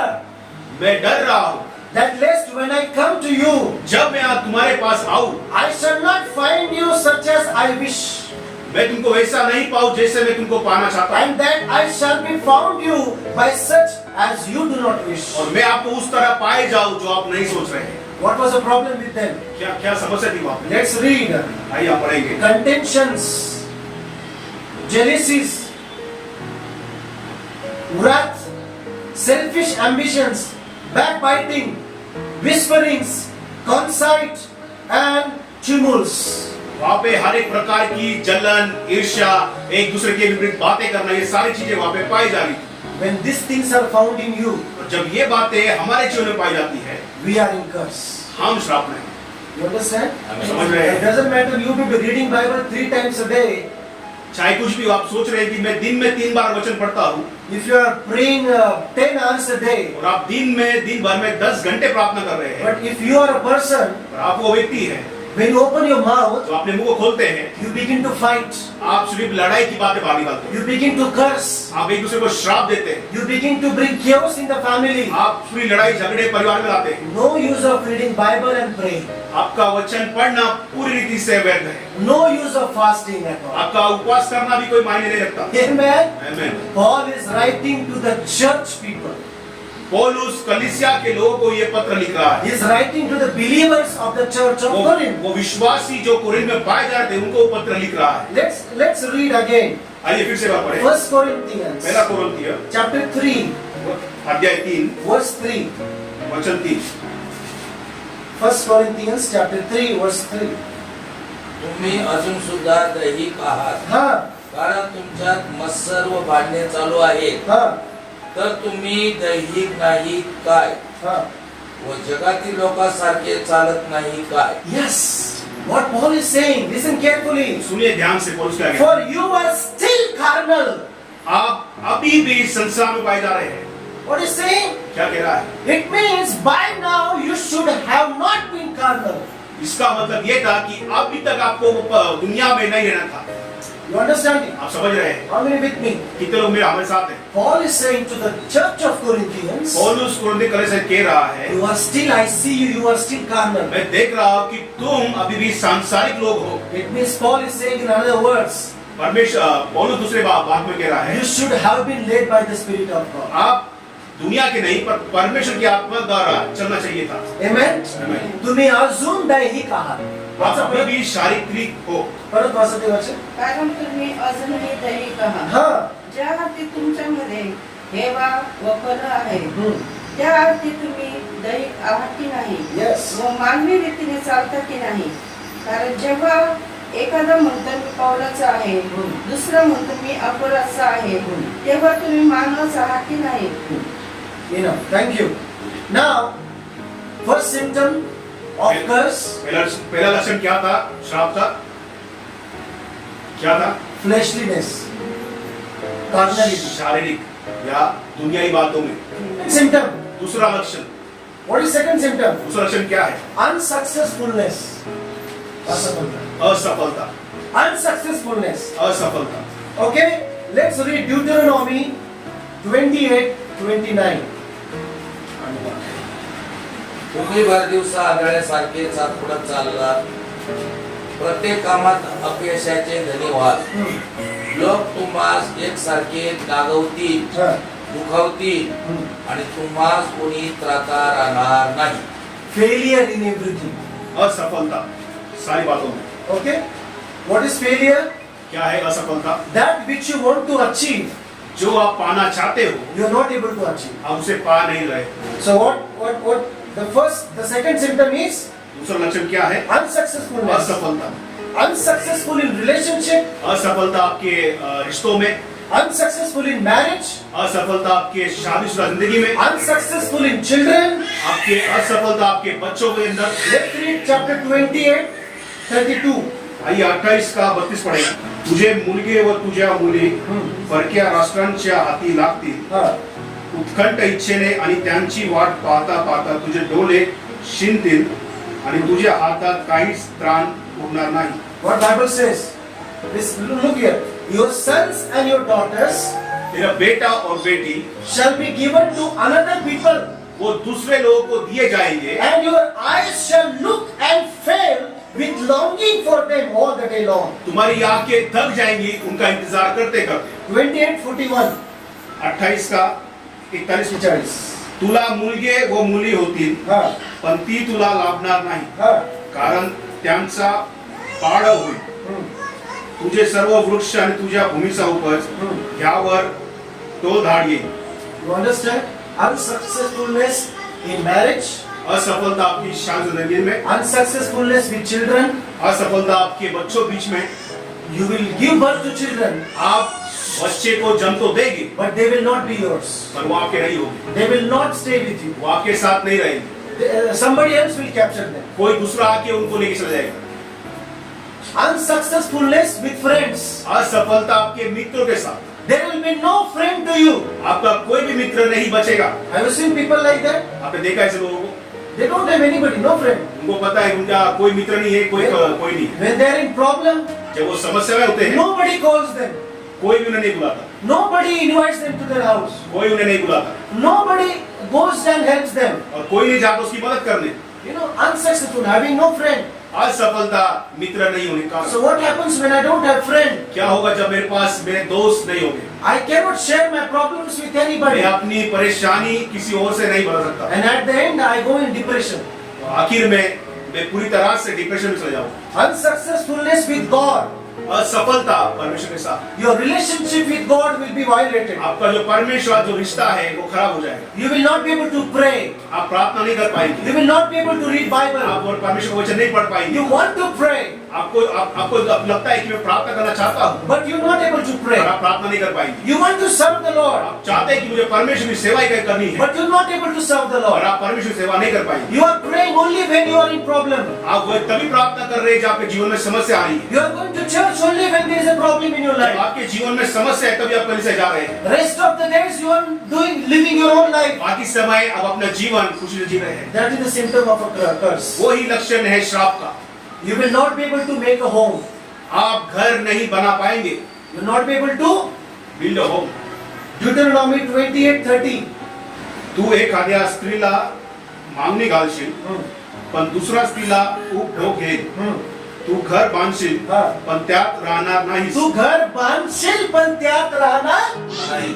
मैं डर रहा हूँ, that lest when I come to you, जब मैं तुम्हारे पास आऊं, I shall not find you such as I wish, मैं तुमको वैसा नहीं पाऊं जैसे मैं तुमको पाना चाहता हूं, and that I shall be found you by such as you do not wish. और मैं आपको उस तरह पाए जाऊं जो आप नहीं सोच रहे हैं। What was the problem with them? क्या क्या समस्या थी वहां पे? Let's read. आइए आप पढ़ेंगे। Contentions, jealousies, wrath, selfish ambitions, backbiting, whisperings, conceit, and tumults. वहां पे हर एक प्रकार की जलन, ईर्ष्या, एक दूसरे के विपरीत बातें करना, ये सारी चीजें वहां पे पाई जा रही थी। When these things are found in you, और जब ये बातें हमारे जीवन में पाई जाती है, we are in curse. हम श्राप में हैं। You understand? समझ रहे It हैं? doesn't matter you be reading Bible 3 times a day. चाहे कुछ भी हो, आप सोच रहे हैं कि मैं दिन में 3 बार वचन पढ़ता हूँ, If you are praying 10 hours a day, और आप दिन भर में 10 घंटे प्रार्थना कर रहे हैं, but if you are a person, और आप वो व्यक्ति हैं when you open your mouth, जो अपने मुंह को खोलते हैं, you begin to fight, आप सिर्फ लड़ाई की बातें बाहर निकालते हैं, you begin to curse, आप एक दूसरे को श्राप देते हैं, you begin to bring chaos in the family. आप पूरी लड़ाई झगड़े परिवार में लाते हैं। No use of reading Bible and praying. आपका वचन पढ़ना पूरी रीति से व्यर्थ है, No use of fasting at all. आपका उपवास करना भी कोई मायने नहीं रखता। Amen. आमीन। Paul is writing to the church people. पौलुस कलीसिया के लोगों को ये पत्र लिख रहा है। He is writing to the believers of the church of Corinth. वो विश्वासी जो कुरिन्थ में पाए जा रहे थे उनको वो पत्र लिख रहा है। Let's read again. आइए फिर से बात पढ़ें। 1 Corinthians पहला कोरिन्थियों chapter 3 अध्याय 3 verse 3. वचन 3। 1 Corinthians chapter 3 verse 3. तुम्ही अजून सुद्धा दैहिक आहात, हाँ कारण तुमच्यात मत्सर व भांडणे चालू आहेत, हाँ तर तुम्ही दैहिक नाही काय? हा. व जगातील लोकांसारखे चालत नाही काय? Yes. What Paul is saying, listen carefully. सुनिए ध्यान से पौलुस क्या कहता For you are still carnal. है। आप अभी भी संसार में पाए जा रहे हैं। What is saying? क्या कह रहा है? It means by now you should have not been carnal. इसका मतलब ये था कि अभी तक आपको दुनिया में नहीं रहना था। You understand it? आप समझ रहे हैं? How many with me? कितने लोग मेरे हमारे साथ हैं? Paul is saying to the church of Corinthians, पौलुस कुरिन्थ कलीसिया से कह रहा है, you are still, I see you, you are still carnal. मैं देख रहा हूँ कि तुम अभी भी सांसारिक लोग हो। It means Paul is saying in other words, परमेश्वर पौलुस दूसरे बात में कह रहा है, you should have been led by the Spirit of God. आप दुनिया के नहीं पर परमेश्वर की आत्मा द्वारा चलना चाहिए था। Amen? Amen. तुम्ही अजून दैहिक आहात. आप अभी भी शारीरिक हो। परत वाचते वाचे. कारण तुम्ही अजूनही दैहिक आहात. हा. ज्या अर्थी तुमच्यामध्ये हेवा व कलह आहे हम्म. त्या अर्थी तुम्ही दैहिक आहात की नाही Yes. व मानवी रीतीने चालता की नाही. कारण जेव्हा एखादा म्हणतो मी पावलाचा आहे, दुसरा म्हणतो मी अपोलाचा आहे, तेव्हा तुम्ही मानवच आहात की नाही. Enough. Thank you. Now, first symptom of curse, पहला लक्षण क्या था? श्राप था। क्या था? fleshliness, carnality. शारीरिक या दुनियाई बातों में। Symptom. दूसरा लक्षण, What is second symptom? दूसरा लक्षण क्या है? Unsuccessfulness. असफलता. असफलता। Unsuccessfulness. असफलता। Okay, let's read Deuteronomy 28:29. तुम्ही भर दिवसा आंधळ्यासारखे चालपुढत चालला, प्रत्येक कामात अपयशाचे धनी व्हाल. लोक तुम्हास एकसारखे दागवतील, दुखावतील आणि तुम्हास कोणी त्राता राहणार नाही. Failure in everything. असफलता सारी बातों में। Okay? What is failure? क्या है असफलता? That which you want to achieve, जो आप पाना चाहते हो, you are not able to achieve. आप उसे पा नहीं रहे। So the second symptom is दूसरा लक्षण क्या है? unsuccessfulness. असफलता। Unsuccessful in relationship, असफलता आपके रिश्तों में, unsuccessful in marriage, असफलता आपके शादीशुदा जिंदगी में, unsuccessful in children. आपके असफलता आपके बच्चों के अंदर। Let's read chapter 28:32. आइए 28 का 32 पढ़ेंगे। तुझे मुलगे व तुझ्या मुली परक्या राष्ट्रांच्या हाती लागतील, हा. उत्कंठ इच्छेने आणि त्यांची वाट पाहता पाहता तुझे डोळे शिंतील आणि तुझ्या हातात काहीच त्राण उरणार नाही. What Bible says? This, look here. Your sons and your daughters तेरा बेटा और बेटी shall be given to another people, वो दूसरे लोगों को दिए जाएंगे, and your eyes shall look and fail with longing for them all the day long. तुम्हारी आंखें थक जाएंगी उनका इंतजार करते करते। 28:41. 28 का 41-42 तुला मुलगे व मुली होतील, हा. पण ती तुला लाभणार नाही, हा. कारण त्यांचा पाड होईल. तुझे सर्व वृक्ष आणि तुझ्या भूमीचा उपज यावर टोळधाड येईल. You understand? Unsuccessfulness in marriage, असफलता आपकी शादी जिंदगी में, unsuccessfulness with children. असफलता आपके बच्चों बीच में। You will give birth to children, आप बच्चे को जन्म तो देंगे but they will not be yours. पर वो आपके नहीं होंगे, They will not stay with you. वो आपके साथ नहीं रहेंगे, Somebody else will capture them. कोई दूसरा आके उनको लेके चला जाएगा। Unsuccessfulness with friends. असफलता आपके मित्रों के साथ, There will be no friend to you. आपका कोई भी मित्र नहीं बचेगा। Have you seen people like that? आपने देखा ऐसे लोगों को, They don't have anybody, no friend. उनको पता है उनका कोई मित्र नहीं है, कोई नहीं। When they are in problem, जब वो समस्या में होते हैं, nobody calls them. कोई भी उन्हें नहीं बुलाता, Nobody invites them to their house. कोई उन्हें नहीं बुलाता Nobody goes and helps them. और कोई नहीं जाता उसकी मदद करने। You know, unsuccessful, having no friend. असफलता मित्र नहीं होने का। So what happens when I don't have friend? क्या होगा जब मेरे पास मेरे दोस्त नहीं होंगे? I cannot share my problems with anybody. मैं अपनी परेशानी किसी और से नहीं बता सकता। And at the end, I go in depression. आखिर में मैं पूरी तरह से डिप्रेशन में चला जाऊँ। Unsuccessfulness with God. असफलता परमेश्वर के साथ, Your relationship with God will be violated. आपका जो परमेश्वर जो रिश्ता है वो खराब हो जाएगा। You will not be able to pray. आप प्रार्थना नहीं कर पाएंगे, You will not be able to read Bible. आप और परमेश्वर का वचन नहीं पढ़ पाएंगे। You want to pray. आपको लगता है कि मैं प्रार्थना करना चाहता हूँ, but you're not able to पर pray. आप प्रार्थना नहीं कर पाएंगे। You want to serve the Lord, आप चाहते हैं कि मुझे परमेश्वर की सेवा ही करनी है, but you're not able to serve the और Lord. आप परमेश्वर की सेवा नहीं कर पाएंगे। You are praying only when you are in problem. आप वो तभी प्रार्थना कर रहे हैं जब आपके जीवन में समस्या आ रही है। You are going to church only when there is a problem in your जब life. आपके जीवन में समस्या है तभी आप कलीसिया जा रहे हैं। Rest of the days you are living your own life. बाकी समय आप अपना जीवन खुशी से जी रहे हैं। That is the symptom of a curse. वो ही लक्षण है श्राप का। You will not be able to make a home. आप घर नहीं बना पाएंगे। You will not be able to. Build a home. Deuteronomy 28:30. तू एखाद्या स्त्रीला मागणी घालशील, पण दुसऱ्या स्त्रीला उपभोग घेईल. तू घर बांधशील, हा. पण त्यात राहणार नाहीस. तू घर बांधशील पण त्यात राहणार नाही.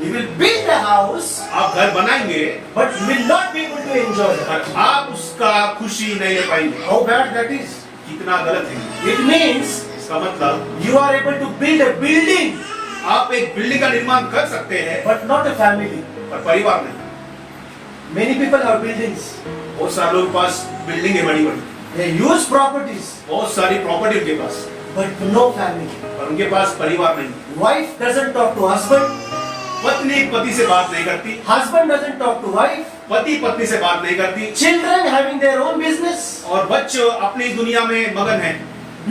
You will build a house, आप घर बनाएंगे, but you will not be able to enjoy it. पर आप उसका खुशी नहीं ले पाएंगे। How bad that is? कितना गलत है। It means इसका मतलब you are able to build a building, आप एक बिल्डिंग का निर्माण कर सकते हैं, but not a family. पर परिवार नहीं। Many people have buildings. बहुत सारे लोगों के पास बिल्डिंग है बड़ी बड़ी, They use properties, बहुत सारी प्रॉपर्टी उनके पास, but no family. पर उनके पास परिवार नहीं। Wife doesn't talk to husband. पत्नी पति से बात नहीं करती, Husband doesn't talk to wife. पति पत्नी से बात नहीं करती, Children having their own business. और बच्चे अपनी दुनिया में मगन हैं।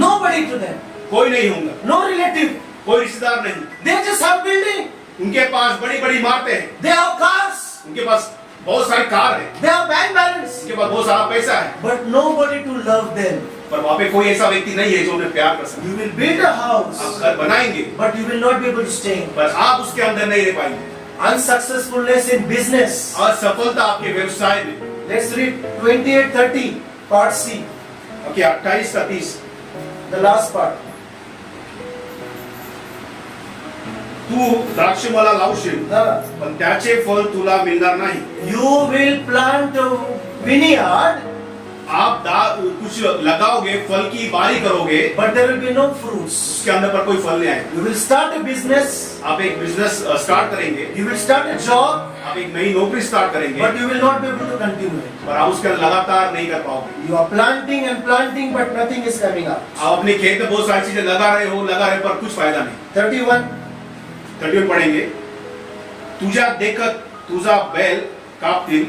Nobody to them. कोई नहीं होगा, No relative. कोई रिश्तेदार नहीं। They just have building. उनके पास बड़ी बड़ी इमारतें हैं, They have cars. उनके पास बहुत सारी कार है, They have bank balance. उनके पास बहुत सारा पैसा है, But nobody to love them. पर वहाँ पे कोई ऐसा व्यक्ति नहीं है जो उन्हें प्यार कर सके। You will build a house, आप घर बनाएंगे, but you will not be able to stay. पर आप उसके अंदर नहीं रह पाएंगे। Unsuccessfulness in business. असफलता आपके व्यवसाय में। Let's read 28:30, part C, okay, 28 का 30। the last part. तू द्राक्षमाला लावशील, पण त्याचे फळ तुला मिळणार नाही. You will plant a vineyard, आप कुछ लगाओगे, फल की बारी करोगे, but there will be no fruits. उसके अंदर पर कोई फल नहीं आएगा। You will start a business, आप एक बिजनेस स्टार्ट करेंगे, you will start a job, आप एक नई नौकरी स्टार्ट करेंगे, but you will not be able to continue it. पर आप उसके अंदर लगातार नहीं कर पाओगे। You are planting and planting, but nothing is coming up. आप अपने खेत में बहुत सारी चीजें लगा रहे पर कुछ फायदा नहीं। 31. 30 पढ़ेंगे। तुझ्या देखत तुझा बैल कापतील,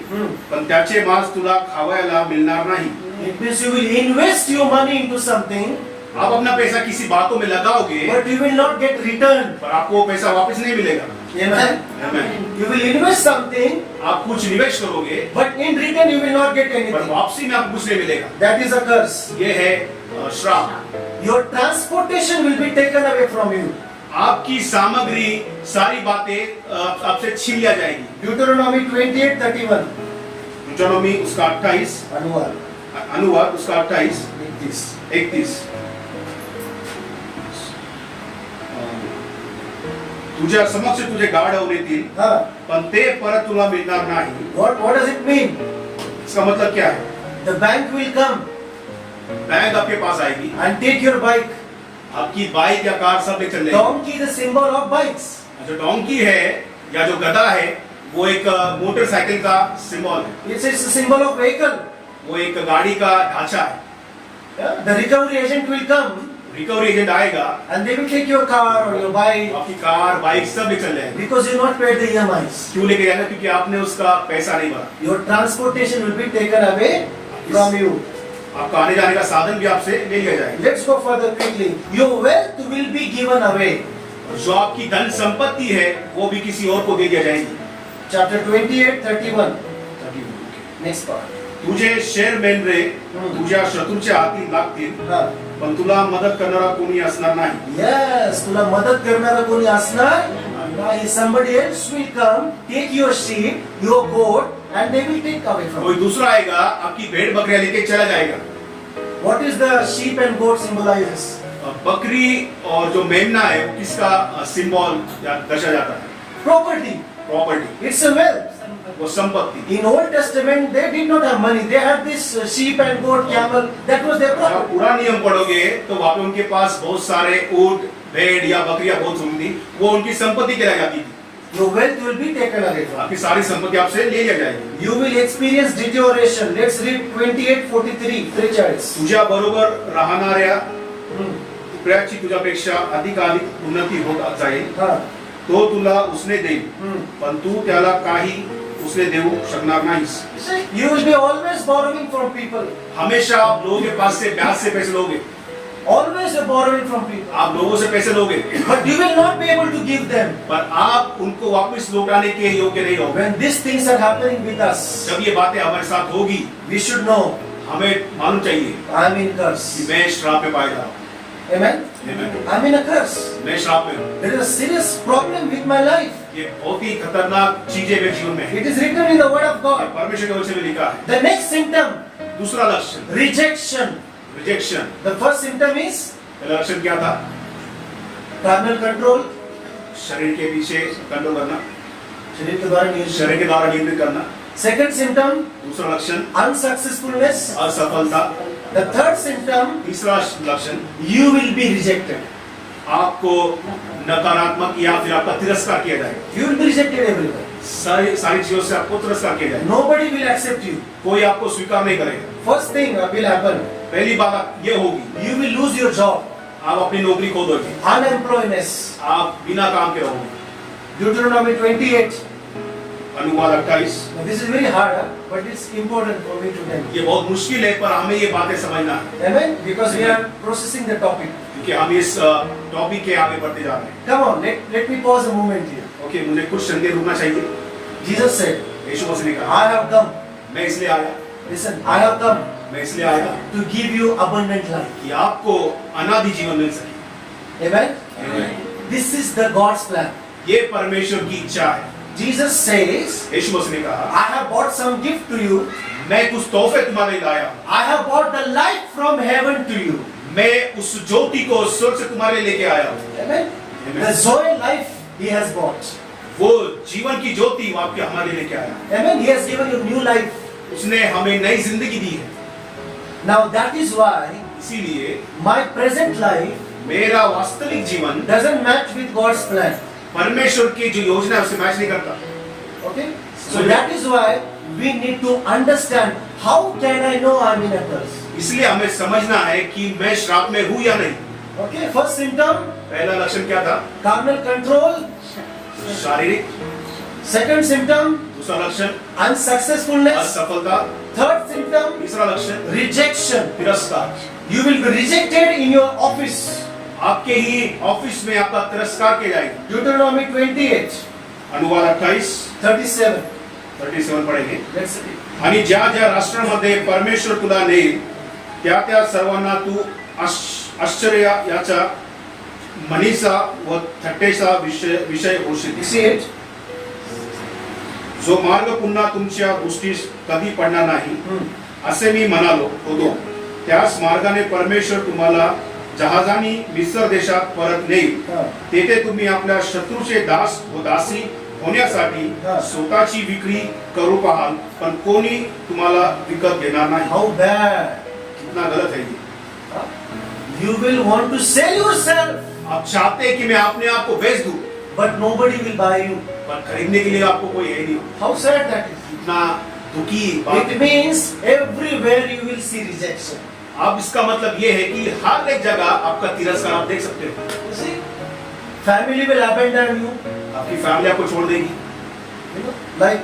पण त्याचे मांस तुला खावायला मिळणार नाही. It means you will invest your money into something, आप अपना पैसा किसी बातों में लगाओगे, but you will not get return. पर आपको वो पैसा वापस नहीं मिलेगा। Amen. Amen. You will invest something, आप कुछ निवेश करोगे, but in return you will not get पर anything. वापसी में आपको कुछ नहीं मिलेगा। That is a curse. ये है श्राप। Your transportation will be taken away from you. आपकी सामग्री, सारी बातें आपसे छीन लिया जाएगी। Deuteronomy 28:31. deuteronomy उसका 28, अनुवाद उसका 28, 31। तुझ्या समक्ष तुझे गाढव नेतील, पण ते परत तुला मिळणार नाही। What does it mean? इसका मतलब क्या है? The bank will come bank आपके पास आएगी, and take your bike. आपकी बाइक या कार सब ले चल जाएगी। Donkey is the symbol of bikes. जो डोंकी है या जो गधा है, वो एक मोटरसाइकिल का सिंबल है, It's a symbol of vehicle. वो एक गाड़ी का ढांचा है। The recovery agent will come recovery agent आएगा, and they will take your car or your bike आपकी कार बाइक सब ले चल जाएंगे। because you not paid the EMIs. क्यों लेके जाएगा? क्योंकि आपने उसका पैसा नहीं भरा। Your transportation will be taken away from you. आपका आने जाने का साधन भी आपसे ले लिया जाएगा। Let's go further quickly. Your wealth will be given away. जो आपकी धन संपत्ति है वो भी किसी और को दे दिया जाएगी। Chapter 28:31. Next part. तुझे शेर मेंढरे तुझ्या शत्रूच्या हाती लागतील, हा. पण तुला मदत करणारा कोणी असणार नाही। Yes, तुला मदत करणारा कोणी असणार नाही. Somebody else will come, take your sheep, your goat, and they will take away from कोई you. दूसरा आएगा, आपकी भेड़ बकरियां लेके चला जाएगा। What is the sheep and goat symbolizes? बकरी और जो मेमना है वो किसका सिंबल दर्शा जाता है? Property. Property, It's a wealth. वो संपत्ति। In Old Testament, they did not have money. They had this sheep and goat, camel. That was their जब आप property. पूरा नियम पढ़ोगे तो वहाँ पे उनके पास बहुत सारे ऊंट, भेड़ या बकरियां बहुत होंगी, वो उनकी संपत्ति कहलाई जाती थी। Your wealth will be taken away from आपकी सारी संपत्ति आपसे ले लिया जाएगी। you. You will experience deterioration. Let's read 28:43. 43. तुझ्या बरोबर राहणाऱ्या प्रयाची तुझ्यापेक्षा अधिकाधिक उन्नती होत जाईल, हा. तो तुला उसने देईल, पण तू त्याला काही उसने देऊ शकणार नाहीस. You will be always borrowing from people. हमेशा आप लोगों के पास से ब्याज से पैसे लोगे, Always you're borrowing from people. आप लोगों से पैसे लोगे, But you will not be able to give them. पर आप उनको वापस लौटाने के योग्य नहीं होगे. When these things are happening with us, जब ये बातें हमारे साथ होगी, we should know हमें मालूम चाहिए I'm in कि curse. मैं श्राप में पाया जा Amen? रहा I'm in a curse. हूं, मैं श्राप में हूं. There is a serious problem with my life. ये बहुत ही खतरनाक चीजें मेरे जीवन में है. It is written in the word of God. परमेश्वर के वचन में लिखा है. The next symptom, दूसरा लक्षण rejection. Rejection. The first symptom is पहला लक्षण क्या था? carnal control. शरीर के पीछे कंट्रोल करना, शरीर के द्वारा नियंत्रण. शरीर के द्वारा नियंत्रित करना. Second symptom, दूसरा लक्षण unsuccessfulness. असफलता. The third symptom, तीसरा लक्षण you will be rejected. आपको नकारात्मक या फिर आपका तिरस्कार किया जाएगा. You will be rejected everywhere. सारी सारी चीजों से आपको तिरस्कार किया जाएगा. Nobody will accept you. कोई आपको स्वीकार नहीं करेगा. First thing will happen, पहली बात ये होगी, you will lose your job. आप अपनी नौकरी खो दोगे, Unemployment. आप बिना काम के रहोगे. Deuteronomy 28. अनुवाद 28. Now, this is very hard, but it's important for me to tell you. ये बहुत मुश्किल है पर हमें ये बातें समझना है, Amen? Because we are processing the topic. क्योंकि हम इस टॉपिक के आगे बढ़ते जा रहे हैं. Come on, let me pause a moment here. Okay, मुझे कुछ क्षण के रुकना चाहिए. Jesus said, यीशु मसीह ने कहा, I have come. मैं इसलिए आया, Listen, I have come मैं इसलिए आया to give you abundant life. कि आपको अनादि जीवन मिल सके. Amen? This is the God's plan. ये परमेश्वर की इच्छा है. Jesus says, यीशु मसीह ने कहा, I have brought some gift to you. मैं कुछ तोहफे तुम्हारे लिए लाया. I have brought the light from heaven to you. मैं उस ज्योति को स्वर्ग से तुम्हारे लिए लेके आया हूँ. Amen? Amen. The Zoe life He has brought. वो जीवन की ज्योति वो आपके हमारे लिए लेके आया. Amen? He has given you new life. उसने हमें नई जिंदगी दी है. Now that is why इसीलिए my present life मेरा वास्तविक जीवन doesn't match with God's plan. परमेश्वर की जो योजना है उससे मैच नहीं करता. Okay? So that is why we need to understand how can I know I'm in a curse. इसलिए हमें समझना है कि मैं श्राप में हूँ या नहीं. Okay? First symptom, पहला लक्षण क्या था? carnal control. शारीरिक. Second symptom, दूसरा लक्षण unsuccessfulness. असफलता. Third symptom, तीसरा लक्षण rejection. तिरस्कार. You will be rejected in your office. आपके ही ऑफिस में आपका तिरस्कार किया जाएगा. Deuteronomy 28, अनुवाद 28, 37. 37 पढ़ेंगे. Let's read. आणि ज्या ज्या राष्ट्रांमध्ये परमेश्वर तुला नेईल त्या त्या सर्वांना तू आश्चर्य याचा मनीचा व थट्टेचा विषय होशील. You see it? जो मार्ग पुन्हा तुमच्या दृष्टीस कधी पडणार नाही असे मी म्हणालो होतो, त्याच मार्गाने परमेश्वर तुम्हाला जहाजानी मिस्र देशात परत नेईल. तेथे तुम्ही आपल्या शत्रूचे दास व दासी होण्यासाठी स्वतःची विक्री करू पाहाल, पण कोणी तुम्हाला विकत घेणार नाही. How bad. कितना गलत है ये. You will want to sell yourself, आप चाहते हैं कि मैं अपने आप को बेच दूं, but nobody will buy you. पर खरीदने के लिए आपको कोई है नहीं. How sad that is. कितना दुखी बात It है. means everywhere you will see rejection. अब इसका मतलब ये है कि हर एक जगह आपका तिरस्कार आप देख सकते हो. You see? Family will abandon you. आपकी फैमिली आपको छोड़ देगी. You know, like,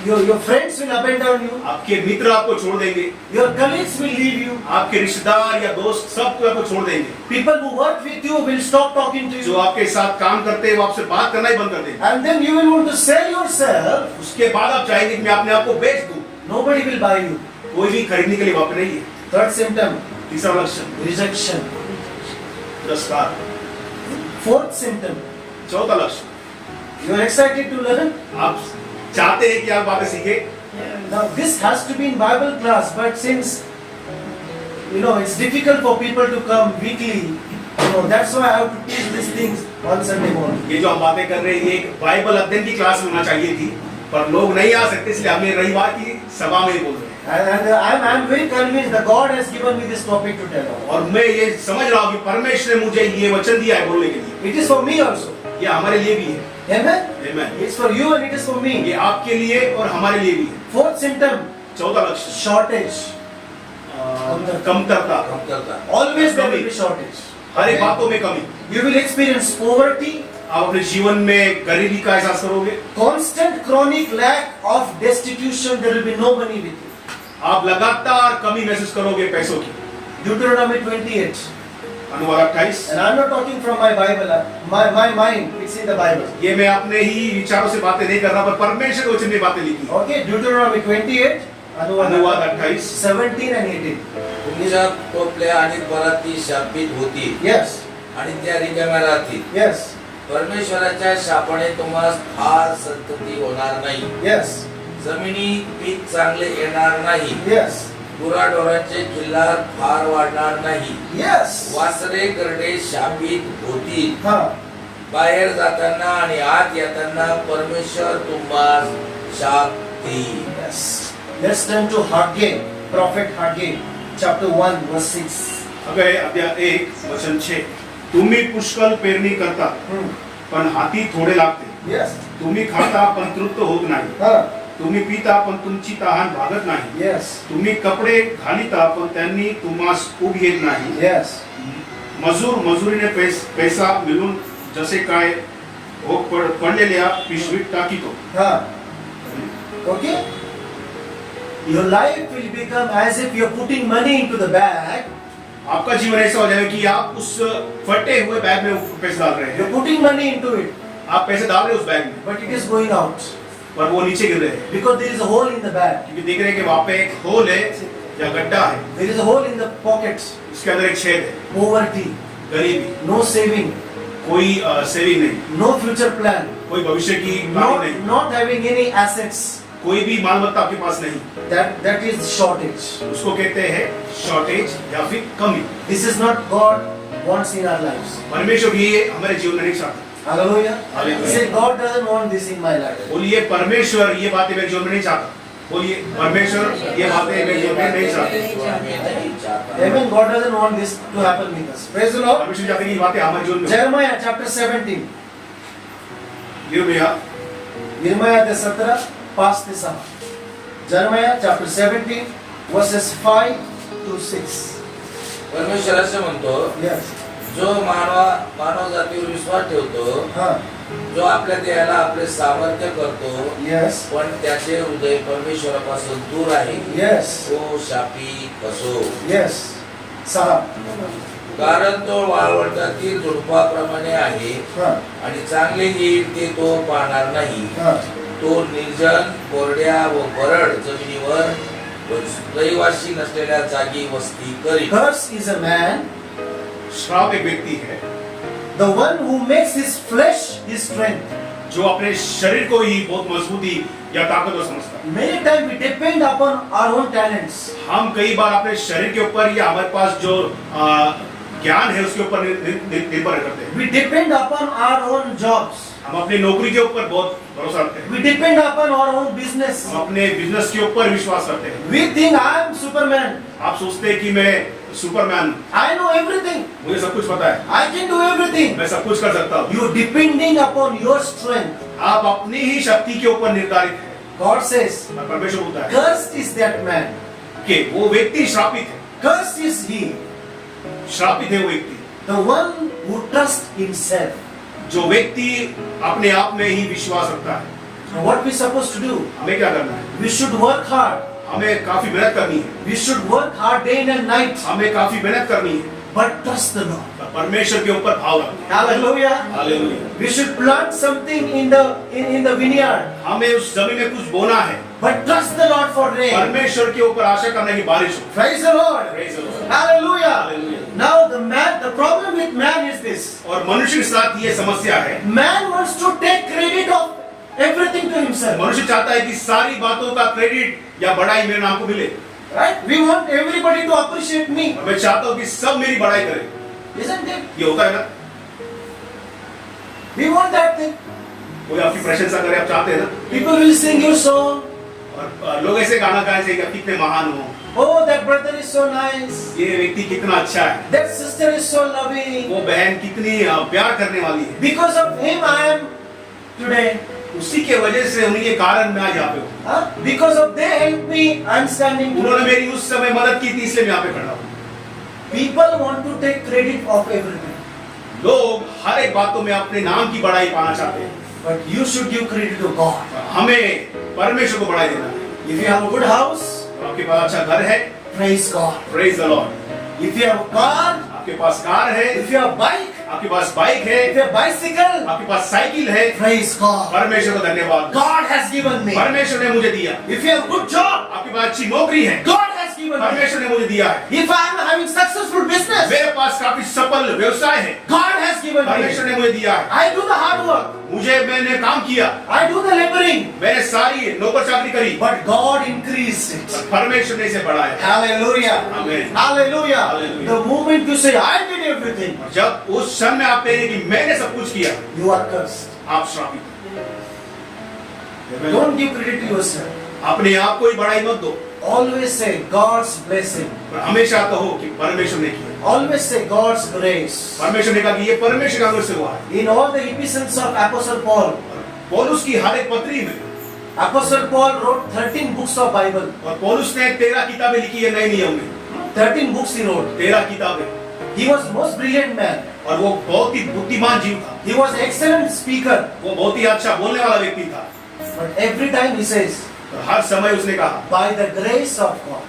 your friends will abandon you. आपके मित्र आपको छोड़ देंगे. Your colleagues will leave you. आपके रिश्तेदार या दोस्त सब आपको छोड़ देंगे. People who work with you will stop talking to जो you. आपके साथ काम करते हैं वो आपसे बात करना ही बंद कर देंगे. And then you will want to sell yourself. उसके बाद आप चाहेंगे कि मैं अपने आप को बेच दूं. Nobody will buy you. कोई भी खरीदने के लिए वहां पे नहीं है. Third symptom, तीसरा लक्षण rejection. तिरस्कार. Fourth symptom, चौथा लक्षण you are excited to learn. आप चाहते हैं कि आप बातें सीखे. Now this has to be in Bible class, but since it's difficult for people to come weekly, that's why I have to teach these things on Sunday morning. ये जो हम बातें कर रहे हैं ये एक बाइबल अध्ययन की क्लास में होना चाहिए थी, पर लोग नहीं आ सकते इसलिए हमने रविवार की सभा में बोल रहे हैं. And I'm very convinced that God has given me this topic to tell. और मैं ये समझ रहा हूँ कि परमेश्वर ने मुझे ये वचन दिया है बोलने के लिए. It is for me also. ये हमारे लिए भी है. Amen? Amen. It's for you and it is for me. ये आपके लिए और हमारे लिए भी है. Fourth symptom, चौथा लक्षण shortage. कमतरता, कमतरता. Always there will be shortage. हर एक बातों में कमी. You will experience poverty, आप अपने जीवन में गरीबी का एहसास करोगे. constant chronic lack of destitution. There will be no money with you. आप लगातार कमी महसूस करोगे पैसों की. Deuteronomy 28. अनुवाद 28. And I'm not talking from my Bible, my mind, it's in the Bible. ये मैं अपने ही विचारों से बातें नहीं कर रहा, पर परमेश्वर के वचन में बातें लिखी. Okay, Deuteronomy 28, अनुवाद 28. 17 and 18. तुमच्या टोपल्या आणि पराती शापित होतील Yes, आणि त्या रिकाम्या राहतील. yes, परमेश्वराच्या शापाने तुम्हाला फार संतती होणार नाही. yes, जमिनी पीक चांगले येणार नाही. yes, गुराढोरांचे किल्लार फार वाढणार नाही. yes. वासरे करडे शापित होतील. Huh. बाहेर जाताना आणि आत येताना परमेश्वर तुम्हाला शाप देईल. Yes. Let's turn to Haggai, Prophet Haggai, chapter 1, verse 6. हगय अध्याय 1 वचन 6. तुम्ही पुष्कळ पेरणी करता, Hmm. पण हाती थोडे लागते. Yes. तुम्ही खाता पण तृप्त होत नाही. Huh. तुम्ही पिता पण तुमची तहान भागत नाही. Yes. तुम्ही कपडे घालिता पण त्यांनी तुम्हास उब येत नाही. Yes. मजूर मजुरीने पैसा मिळून जसे काय हो पडलेल्या पिशवीत टाकीतो. Huh. Okay? Your life will become as if you're putting money into the bag. आपका जीवन ऐसा हो जाएगा कि आप उस फटे हुए बैग में पैसे डाल रहे You're हैं. putting money into it, आप पैसे डाल रहे हैं उस बैग में, but it is going out पर वो नीचे गिर रहे हैं, because there is a hole in the bag. क्योंकि देख रहे हैं कि वहाँ पे एक होल है या गड्ढा है, There is a hole in the pockets. उसके अंदर एक छेद है. Poverty, गरीबी, no saving, कोई सेविंग नहीं, no future plan, कोई भविष्य की प्लानिंग नहीं, not having any assets. कोई भी मालमत्ता आपके पास नहीं. That is shortage. उसको कहते हैं शॉर्टेज या फिर कमी. This is not God wants in our lives. परमेश्वर ये हमारे जीवन में नहीं चाहता. Hallelujah. Hallelujah. Say God doesn't want this in my life. बोलिए परमेश्वर ये बातें मेरे जीवन में नहीं चाहता. बोलिए परमेश्वर ये बातें मेरे जीवन में नहीं चाहता. Amen. God doesn't want this to happen with us. Praise the Lord. परमेश्वर चाहते हैं कि ये बातें हमारे जीवन में. Jeremiah chapter 17. Jeremiah 17, 5 to 7. Jeremiah chapter 17, verses 5 to 6. परमेश्वर असं म्हणतो, Yes. जो मानव जातीवर विश्वास ठेवतो, Huh. जो आपल्या देहाला आपले सामर्थ्य करतो, Yes. पण त्याचे हृदय परमेश्वरापासून दूर आहे, Yes. तो शापित असो. Yes. Sahab. कारण तो वाळवंटातील झुडपाप्रमाणे आहे Huh. आणि चांगले येईल ते तो पाहणार नाही. Huh. तो निर्जन, कोरड्या व बरड जमिनीवर व रहिवासी नसलेल्या जागी वस्ती करीत. Curse is a man, श्राप एक व्यक्ती है the one who makes his flesh his strength. जो अपने शरीर को ही बहुत मजबूती या ताकतवर समझता है. Many times we depend upon our own talents. हम कई बार अपने शरीर के ऊपर या हमारे पास जो ज्ञान है उसके ऊपर निर्भर करते हैं. We depend upon our own jobs. हम अपनी नौकरी के ऊपर बहुत भरोसा रखते हैं. We depend upon our own business. हम अपने बिजनेस के ऊपर विश्वास करते हैं. We think I am Superman. आप सोचते हैं कि मैं सुपरमैन, I know everything. मुझे सब कुछ पता है, I can do everything. मैं सब कुछ कर सकता हूँ. You depending upon your strength. आप अपनी ही शक्ति के ऊपर निर्धारित है. God says, और परमेश्वर बोलता है cursed is that man. कि वो व्यक्ति श्रापित है. Cursed is he, श्रापित है वो व्यक्ति the one who trusts himself. जो व्यक्ति अपने आप में ही विश्वास रखता है. Now what we supposed to do? हमें क्या करना है? We should work hard. हमें काफी मेहनत करनी है. We should work hard day and night. हमें काफी मेहनत करनी है. But trust the Lord. परमेश्वर के ऊपर भाव रखना. Hallelujah. Hallelujah. We should plant something in the vineyard. हमें उस जमीन में कुछ बोना है. But trust the Lord for rain. परमेश्वर के ऊपर आशा करने की बारिश हो. Praise the Lord. Praise the Lord. Hallelujah. Hallelujah. Now the problem with man is this. और मनुष्य के साथ ये समस्या है. Man wants to take credit of everything to himself. मनुष्य चाहता है कि सारी बातों का क्रेडिट या बड़ाई मेरे नाम को मिले. Right? We want everybody to appreciate me. और मैं चाहता हूँ कि सब मेरी बड़ाई करें. Isn't it? ये होता है ना. We want that thing. कोई आपकी प्रशंसा करे, आप चाहते हैं ना. People will sing your song. और लोग ऐसे गाना गाए कि आप कितने महान हो. Oh, that brother is so nice. ये व्यक्ति कितना अच्छा है. That sister is so loving. वो बहन कितनी प्यार करने वाली है. Because of him, I am today? उसी के वजह से उन्हीं के कारण मैं आज यहाँ पे हूँ। Huh? Because of they helped me, I'm standing here. उन्होंने मेरी उस समय मदद की थी, इसलिए मैं यहाँ पे खड़ा हूँ। People want to take credit of everything, लोग हर एक बातों में अपने नाम की बड़ाई पाना चाहते हैं, but you should give credit to God. हमें परमेश्वर को बड़ाई देना है। If you have a good house, आपके पास अच्छा घर है, praise God. Praise the Lord. If you have a car, आपके पास कार है, if you have a bike, आपके पास बाइक है, if you have a bicycle, आपके पास साइकिल है, praise God. परमेश्वर को धन्यवाद। God has given me. परमेश्वर ने मुझे दिया। If you have a good job, आपके पास अच्छी नौकरी है, God has given me. परमेश्वर ने मुझे दिया है। If I am having successful business, मेरे पास काफी सफल व्यवसाय है, God has given me. परमेश्वर ने मुझे दिया है। I do the hard work. मैंने काम किया, I do the laboring. मैंने सारी नौकर चाकरी करी, But God increased it. परमेश्वर ने इसे बढ़ाया। Hallelujah. Amen. Hallelujah. Hallelujah. The moment you say, I did everything, जब उस क्षण में आप कहेंगे कि मैंने सब कुछ किया, you are cursed. आप श्रापित हैं। Don't give credit to yourself. अपने आप को ही बड़ाई मत दो, Always say God's blessing. पर हमेशा कहो कि परमेश्वर ने किया। Always say God's grace. परमेश्वर ने कहा कि ये परमेश्वर का अनुग्रह से हुआ है। In all the epistles of Apostle Paul, पौलुस की हर एक पत्री में, Apostle Paul wrote 13 books of Bible. और पौलुस ने 13 किताबें लिखी है नए नियम में। 13 books he wrote. 13 किताबें, He was most brilliant man. और वो बहुत ही बुद्धिमान जीव था। He was excellent speaker. वो बहुत ही अच्छा बोलने वाला व्यक्ति था। But every time he says, और हर समय उसने कहा, by the grace of God,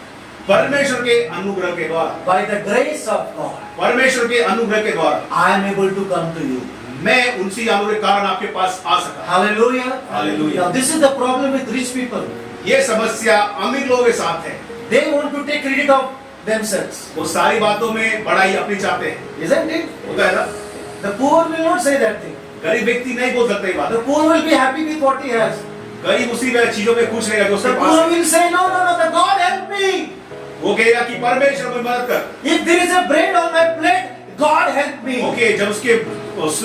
परमेश्वर के अनुग्रह के द्वारा, by the grace of God, परमेश्वर के अनुग्रह के द्वारा I am able to come to you. मैं उनसे अनुग्रह के कारण आपके पास आ सका। Hallelujah. Hallelujah. Now this is the problem with rich people. ये समस्या अमीर लोगों के साथ है। They want to take credit of themselves. वो सारी बातों में बड़ाई अपनी चाहते हैं, Isn't it? होता है ना? The poor will not say that thing. गरीब व्यक्ति नहीं बोल सकता ये बात। The poor will be happy with what he has. गरीब उसी में चीजों में खुश रहेगा जो उसके The पास poor है। will say, no, no, no, the God help me. वो कहेगा कि परमेश्वर को मदद कर। If there is a bread on my plate, God help me. Okay, जब उसके उस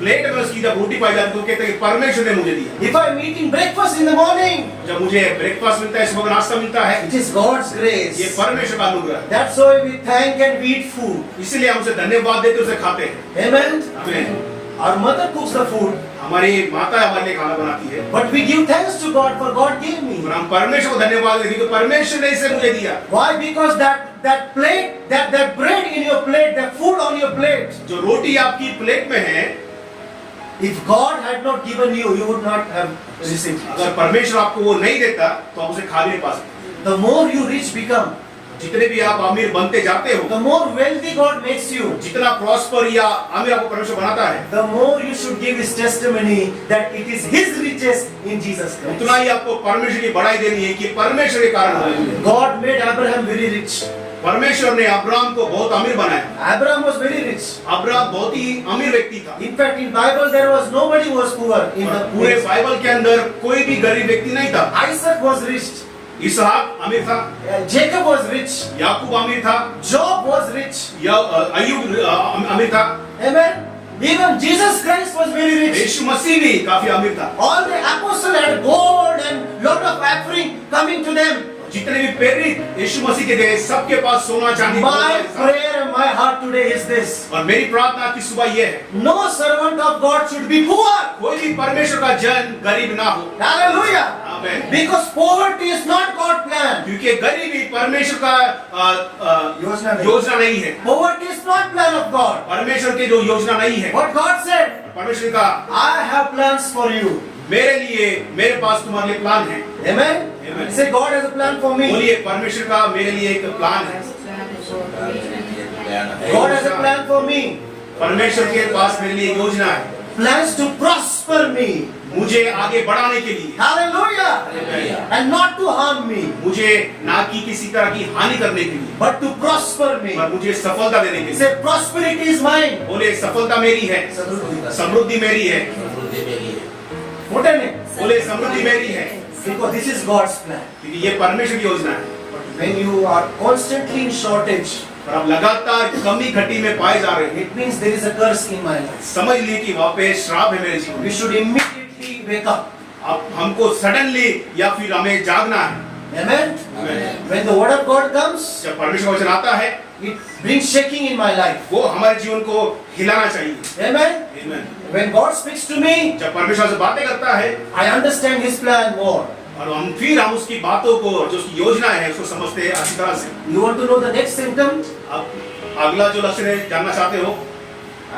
प्लेट में उसकी जब रोटी पाई जाती है तो कहते हैं कि परमेश्वर ने मुझे दिया। If I am eating breakfast in the morning, जब मुझे ब्रेकफास्ट मिलता है, सुबह का नाश्ता मिलता है, it is God's ये grace. परमेश्वर का अनुग्रह है। That's why we thank and we eat food. इसीलिए हम उसे धन्यवाद देते उसे खाते हैं। Amen. आमीन। Our mother cooks the food, हमारी माता हमारे लिए खाना बनाती है, but we give thanks to God for God gave me. और हम परमेश्वर को धन्यवाद देते हैं कि परमेश्वर ने इसे मुझे दिया। Why? Because that plate, that bread in your plate, that food on your plate, जो रोटी आपकी प्लेट में है, if God had not given you, you would not have received it. अगर परमेश्वर आपको वो नहीं देता तो आप उसे खा भी नहीं पा सकते। The more you rich become, जितने भी आप अमीर बनते जाते हो, the more wealthy God makes you, जितना प्रॉस्पर या अमीर आपको परमेश्वर बनाता है, the more you should give His testimony that it is His riches in Jesus Christ. उतना ही आपको परमेश्वर की बड़ाई देनी है कि परमेश्वर के कारण हुए। God made Abraham very rich. परमेश्वर ने अब्राहम को बहुत अमीर बनाया। Abraham was very rich. Abraham बहुत ही अमीर व्यक्ति था। In fact, in Bible there was nobody who was poor in the पूरे बाइबल के अंदर कोई भी गरीब व्यक्ति नहीं था। Isaac was rich. इसहाक अमीर था, Jacob was rich. याकूब अमीर था, Job was rich. अय्यूब अमीर था, Amen. Even Jesus Christ was very rich. यीशु मसीह भी काफी अमीर था। All the apostles had gold and lot of offering coming to them. जितने भी प्रेरित यीशु मसीह के थे, सबके पास सोना चांदी My था। prayer and my heart today is this: और मेरी प्रार्थना की सुबह ये है, no servant of God should be poor. कोई भी परमेश्वर का जन गरीब ना हो। Hallelujah. आमीन। Because poverty is not God's plan. क्योंकि गरीबी परमेश्वर का योजना नहीं है। Poverty is not plan of God. परमेश्वर की जो योजना नहीं है। What God said, परमेश्वर का I have plans for you. मेरे लिए, मेरे पास तुम्हारे लिए प्लान है। Amen. Amen. Say God has a plan for me. बोलिए, परमेश्वर का मेरे लिए एक प्लान है। God has a plan for me. परमेश्वर के पास मेरे लिए योजना है, Plans to prosper me. मुझे आगे बढ़ाने के लिए, Hallelujah. And not to harm me, मुझे ना कि किसी तरह की हानि करने के लिए, but to prosper me. पर मुझे सफलता देने के लिए। Say prosperity is mine. बोले, सफलता मेरी है, समृद्धि मेरी है। What is it? बोले, समृद्धि मेरी है, Because this is God's plan. क्योंकि ये परमेश्वर की योजना है। But when you are constantly in shortage, और अब लगातार कमी घटी में पाए जा रहे हैं, it means there is a curse in my life. समझ लिए कि वहाँ पे श्राप है मेरे जीवन We में। should immediately wake up. अब हमको सडनली या फिर हमें जागना है। Amen. Amen. When the word of God comes, जब परमेश्वर का वचन आता है, it brings shaking in my life. वो हमारे जीवन को हिलाना चाहिए। Amen. Amen. When God speaks to me, जब परमेश्वर से बातें करता है I understand His plan more. और हम उसकी बातों को, जो उसकी योजना है, उसको समझते हैं अच्छी तरह से। You want to know the next symptom? अब अगला जो लक्षण है जानना चाहते हो,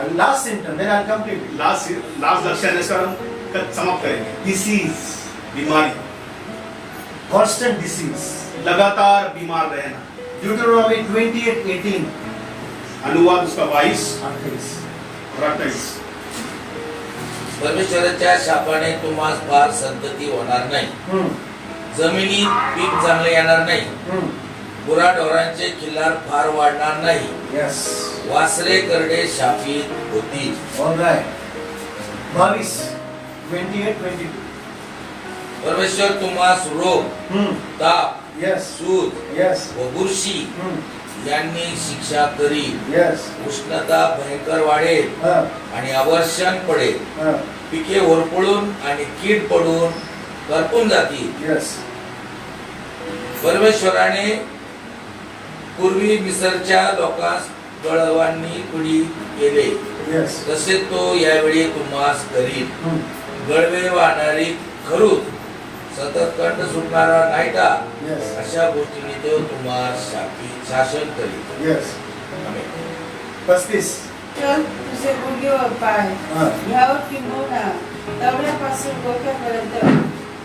And last symptom, then I'll complete it. Last लक्षण है, इसका हम समाप्त करेंगे। Disease. बीमारी, Constant disease. लगातार बीमार रहना। Deuteronomy 28:18. अनुवाद उसका 22 28. और 28। परमेश्वराच्या शापाने तुम्हास फार संतती होणार नाही. Hmm. जमिनीत पीक चांगले येणार नाही. Hmm. गुराढोरांचे खिल्लार फार वाढणार नाही. Yes. वासरे करडे शापित होतील. All right. 22. 28:22. परमेश्वर तुम्हास रोग, Hmm. ताप, Yes. सूज Yes. व बुरशी Hmm. यांनी शिक्षा करील. Yes. उष्णता भयंकर वाढेल आणि अवर्षण पडेल. पिके होरपळून आणि कीड पडून करपून जातील. Yes. परमेश्वराने पूर्वी मिसरच्या लोकांस गळवांनी पुढी केले, Yes. तसे तो यावेळी तुम्हास करील. Hmm. गळवे वाहणारी खरूच, सतत कंठ सुटणारा नायटा, Yes. अशा गोष्टीने तो तुम्हास शासन करील. Yes. आमेन. 35. चल तुझे गुडघे व पाय हा. ह्यावर किंबहुना तळव्यापासून डोक्यापर्यंत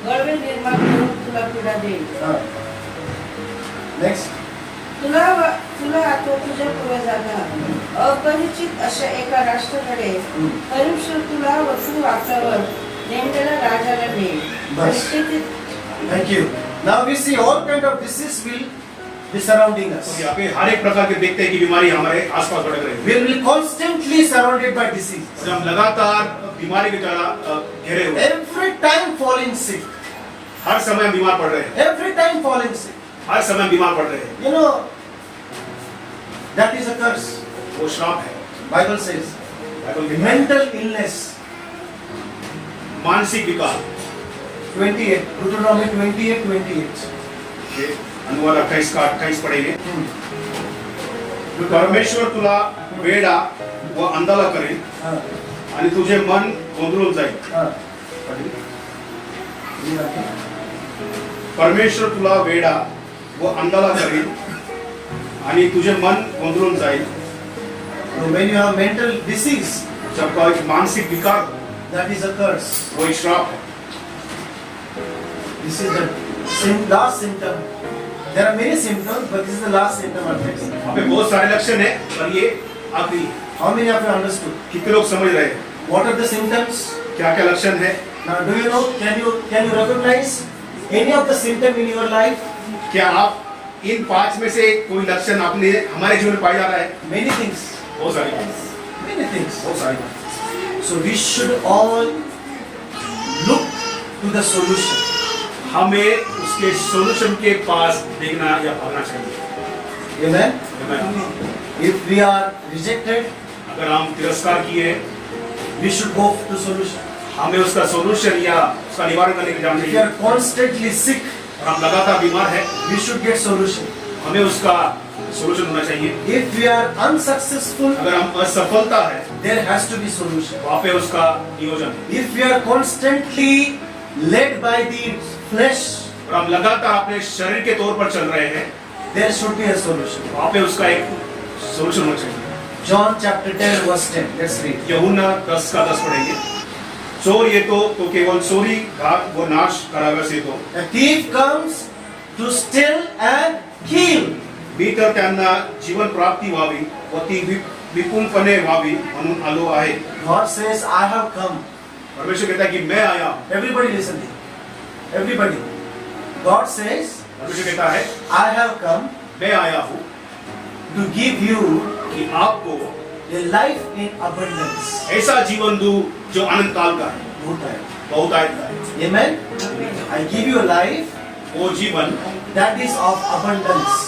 गळवे निर्माण करून तुला पीडा देईल. Next. तुला आता तुझ्या पूर्वजांना अपरिचित अशा एका राष्ट्राकडे परमेश्वर तुला व तू आपल्यावर नेमलेल्या राजाला देईल. बस. आणि ते Thank you. Now we see all kind of disease will be surrounding us. तो यहाँ पे हर एक प्रकार के देखते हैं कि बीमारी हमारे आसपास भटक रही है। We will be constantly surrounded by disease. और हम लगातार बीमारी की तरह घेरे हुए हैं। Every time falling sick. हर समय हम बीमार पड़ रहे हैं। Every time falling sick. हर समय बीमार पड़ रहे हैं। You know, that is a curse. वो श्राप है। Bible says. बाइबल कहता है, Mental illness. मानसिक विकार। 28. Deuteronomy 28:28. ये अनुवाद 28 का 28 पढ़ेंगे। Hmm. परमेश्वर तुला वेडा व अंधाला करेल हाँ. आणि तुझे मन गोंधळून जाईल। हाँ. परमेश्वर तुला वेडा व अंधाला करेल आणि तुझे मन गोंधळून जाईल। So when you have mental disease, जब का एक मानसिक विकार, that is a curse. वो एक श्राप है। This is the last symptom. There are many symptoms, but this is the last symptom I'm facing. वहाँ पे बहुत सारे लक्षण है, पर ये आखिरी है। How many of you understood? कितने लोग समझ रहे हैं? What are the symptoms? क्या क्या लक्षण है? Now, do you know? Can you recognize any of the symptom in your life? क्या आप इन 5 में से कोई लक्षण आपने हमारे जीवन में पाया जा रहा है? Many things. बहुत सारी बातें, Many things. बहुत सारी बातें। So we should all look to the solution. हमें उसके सॉल्यूशन के पास देखना या भागना चाहिए। Amen. Amen. If we are rejected, अगर हम तिरस्कार किए, we should go to solution. हमें उसका सॉल्यूशन या उसका निवारण करने की जाना If we चाहिए। are constantly sick, और हम लगातार बीमार हैं, we should get solution. हमें उसका सॉल्यूशन होना चाहिए। If we are unsuccessful, अगर हम असफलता है, there has to be solution. वहाँ पे उसका नियोजन है। If we are constantly led by the flesh, और हम लगातार अपने शरीर के तौर पर चल रहे हैं, there should be a solution. वहाँ पे उसका एक सॉल्यूशन होना चाहिए। John chapter 10 verse 10. Let's read. यूहन्ना 10 का 10 पढ़ेंगे। चोर ये तो केवल चोरी घात व नाश करावे से तो A thief comes to steal and kill. भीतर त्यांना जीवन प्राप्ती व्हावी व ती विपुलपणे व्हावी म्हणून आलो आहे। God says, I have come. परमेश्वर कहता है कि मैं आया हूँ। Everybody listen to me. Everybody. God says, परमेश्वर कहता है I have come मैं आया हूँ to give you कि आपको a life in abundance. ऐसा जीवन दूं जो अनंत काल का है, बहुतायत का है। Amen. I give you a life वो जीवन that is of abundance.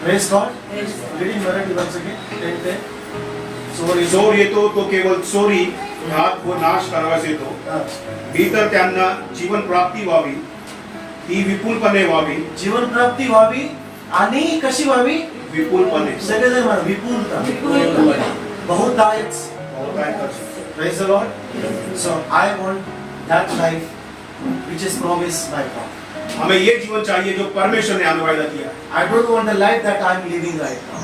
Praise God. Read in Marathi once again. 10:10. चोर ये तो केवल चोरी घात व नाश करावे से तो भीतर त्यांना जीवन प्राप्ती व्हावी ती विपुलपणे व्हावी। जीवन प्राप्ती व्हावी आणि कशी व्हावी? विपुलपणे सगळेजण म्हणा विपुलता. Bahutayats. बहुतायत कर सकते हैं। Praise the Lord. So I want that life which is promised by God. हमें ये जीवन चाहिए जो परमेश्वर ने हमें वायदा किया है। I don't want the life that I am living right now.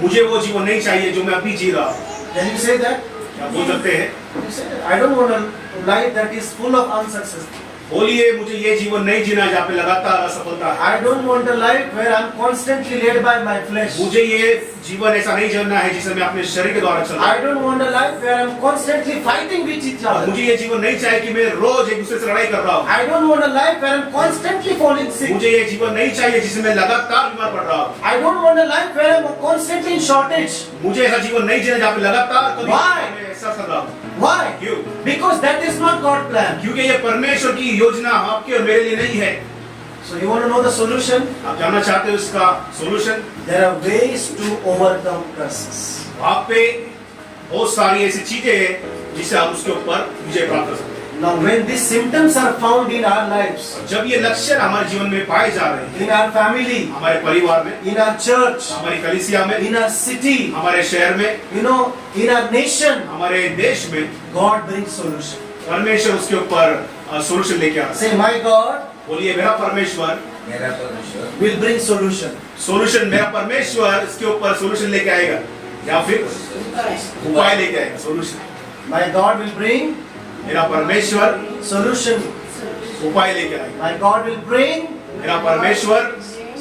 मुझे वो जीवन नहीं चाहिए जो मैं अभी जी रहा हूँ। Can you say that? क्या बोल सकते हैं? You say that. I don't want a life that is full of unsuccess. बोलिए, मुझे ये जीवन नहीं जीना जहाँ पे लगातार असफलता है। I don't want a life where I'm constantly led by my flesh. मुझे ये जीवन ऐसा नहीं जीना है जिसमें मैं अपने शरीर के द्वारा चलूं। I don't want a life where I'm constantly fighting with each और other. मुझे ये जीवन नहीं चाहिए कि मैं रोज एक दूसरे से लड़ाई कर रहा हूँ। I don't want a life where I'm constantly falling sick. मुझे ये जीवन नहीं चाहिए जिसमें मैं लगातार बीमार पड़ रहा हूँ। I don't want a life where I'm constantly in shortage. मुझे ऐसा जीवन नहीं जीना जहाँ पे लगातार कभी Why? मैं ऐसा कर रहा हूँ। Why? क्यों? Because that is not God's plan. क्योंकि ये परमेश्वर की योजना आपके और मेरे लिए नहीं है। So you want to know the solution? आप जानना चाहते हो इसका solution? There are ways to overcome curses. वहाँ पे बहुत सारी ऐसी चीजें हैं जिससे हम उसके ऊपर विजय प्राप्त कर सकते हैं। Now when these symptoms are found in our lives, जब ये लक्षण हमारे जीवन में पाए जा रहे हैं, in our family, हमारे परिवार में, in our church, हमारी कलीसिया में, in our city, हमारे शहर में, you know, in our nation, हमारे देश में, God brings solution. परमेश्वर उसके ऊपर सोल्यूशन लेके आता है। Say, my God बोलिए, मेरा परमेश्वर मेरा परमेश्वर will bring solution. सोल्यूशन, मेरा परमेश्वर इसके ऊपर सोल्यूशन लेके आएगा या फिर उपाय लेके आएगा। Solution, My God will bring मेरा परमेश्वर solution. उपाय लेके आएगा। My God will bring मेरा परमेश्वर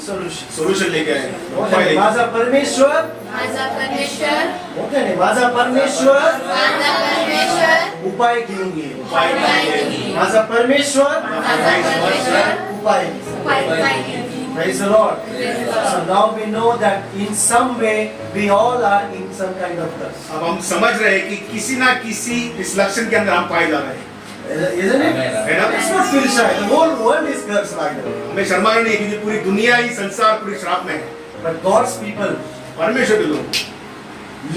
solution. सोल्यूशन लेके आएगा, उपाय लेके आएगा। माझा परमेश्वर, माझा परमेश्वर मोठ्याने माझा परमेश्वर माझा परमेश्वर उपाय घेऊन येईल. उपाय लेके आएगा। माझा परमेश्वर माझा परमेश्वर उपाय घेईल. उपाय Praise the Lord. So now we know that in some way we all are in some kind of curse. अब हम समझ रहे हैं कि किसी ना किसी इस लक्षण के अंदर हम पाए जा रहे हैं, Isn't it? है ना? It's not feel shy. The whole world is cursed right now. हमें शर्मा नहीं है क्योंकि पूरी दुनिया ही संसार पूरी श्राप में है। But God's people परमेश्वर के लोग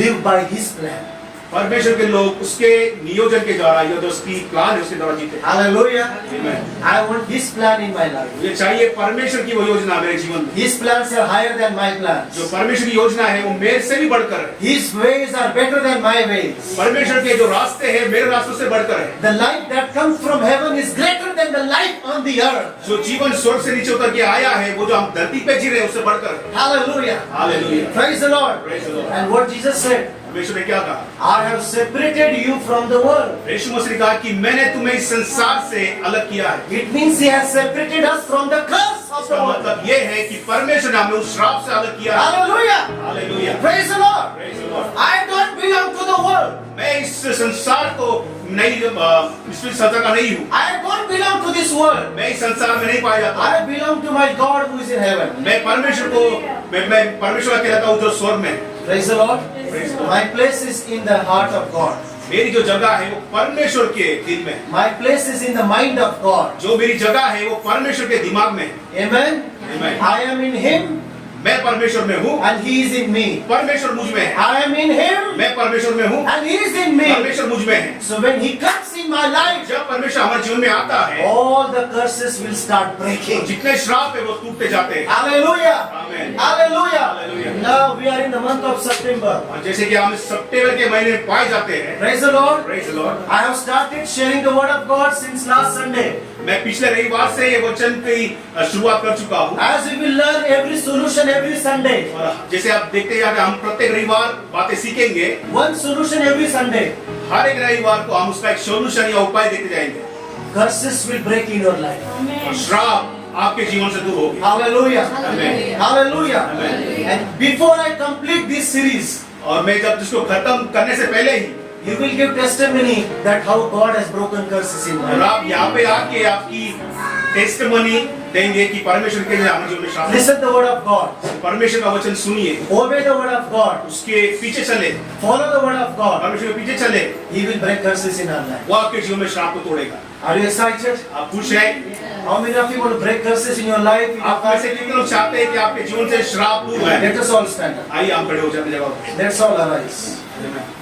live by His plan. परमेश्वर के लोग उसके नियोजन के द्वारा या जो उसकी प्लान है उसके द्वारा जीते हैं। Hallelujah. Amen. I want His plan in my life. मुझे चाहिए परमेश्वर की वो योजना मेरे जीवन में। His plans are higher than my plans. जो परमेश्वर की योजना है वो मेरे से भी बढ़कर है। His ways are better than my ways. परमेश्वर के जो रास्ते हैं मेरे रास्तों से बढ़कर है। The life that comes from heaven is greater than the life on the earth. जो जीवन स्वर्ग से नीचे उतर के आया है वो जो हम धरती पे जी रहे हैं उससे बढ़कर है। Hallelujah. Hallelujah. Praise the Lord. Praise the Lord. And what Jesus said, परमेश्वर ने क्या कहा? I have separated you from the world. यीशु मसीह ने कहा कि मैंने तुम्हें इस संसार से अलग किया है। It means He has separated us from the curse of the इसका world. मतलब ये है कि परमेश्वर ने हमें उस श्राप से अलग किया है। Hallelujah. Hallelujah. Praise the Lord. Praise the Lord। I don't belong to the world. मैं इस संसार को नहीं, इस संसार का नहीं हूँ। I don't belong to this world. मैं इस संसार में नहीं पाया जाता। I belong to my God who is in heaven. मैं परमेश्वर को मैं परमेश्वर का कहलाता हूँ जो स्वर्ग में है। Praise the Lord. Praise the Lord। My place is in the heart of God. मेरी जो जगह है वो परमेश्वर के दिल में है। My place is in the mind of God. जो मेरी जगह है वो परमेश्वर के दिमाग में है। Amen. Amen। I am in Him मैं परमेश्वर में हूँ, and He is in me. परमेश्वर मुझ में है। I am in Him मैं परमेश्वर में हूँ, and He is in me. परमेश्वर मुझ में है। So when He comes in my life, जब परमेश्वर हमारे जीवन में आता है, all the curses will start तो breaking. जितने श्राप है वो टूटते जाते हैं। Hallelujah. Amen। Hallelujah. Hallelujah। Now we are in the month of September. और जैसे कि हम सितंबर के महीने में पाए जाते हैं। Praise the Lord. Praise the Lord। I have started sharing the word of God since last Sunday. मैं पिछले रविवार से ये वचन की शुरुआत कर चुका हूँ। As we will learn every solution every Sunday. और जैसे आप देखते जाते हैं, हम प्रत्येक रविवार बातें सीखेंगे। One solution every Sunday. हर एक रविवार को हम उसका एक सोल्यूशन या उपाय देते जाएंगे। Curses will break in your life. और श्राप आपके जीवन से दूर होगी। Hallelujah. Amen। Hallelujah. Amen। And before I complete this series, और मैं जब इसको खत्म करने से पहले ही you will give testimony that how God has broken curses in my और life. आप यहाँ पे आके आपकी टेस्टमनी देंगे कि परमेश्वर के लिए हमें जो में शामिल Listen the word of God. परमेश्वर का वचन सुनिए, Obey the word of God. उसके पीछे चले, Follow the word of God. परमेश्वर के पीछे चले, He will break curses in our life. वो आपके जीवन में श्राप को तोड़ेगा। Are you excited? आप खुश हैं? How many of you want to break curses in your life? In your आप में से family? कितने लोग चाहते हैं कि आपके जीवन से श्राप दूर है? Let us all stand up. आइए हम खड़े हो जाते जगह पे। Let's all arise. Amen।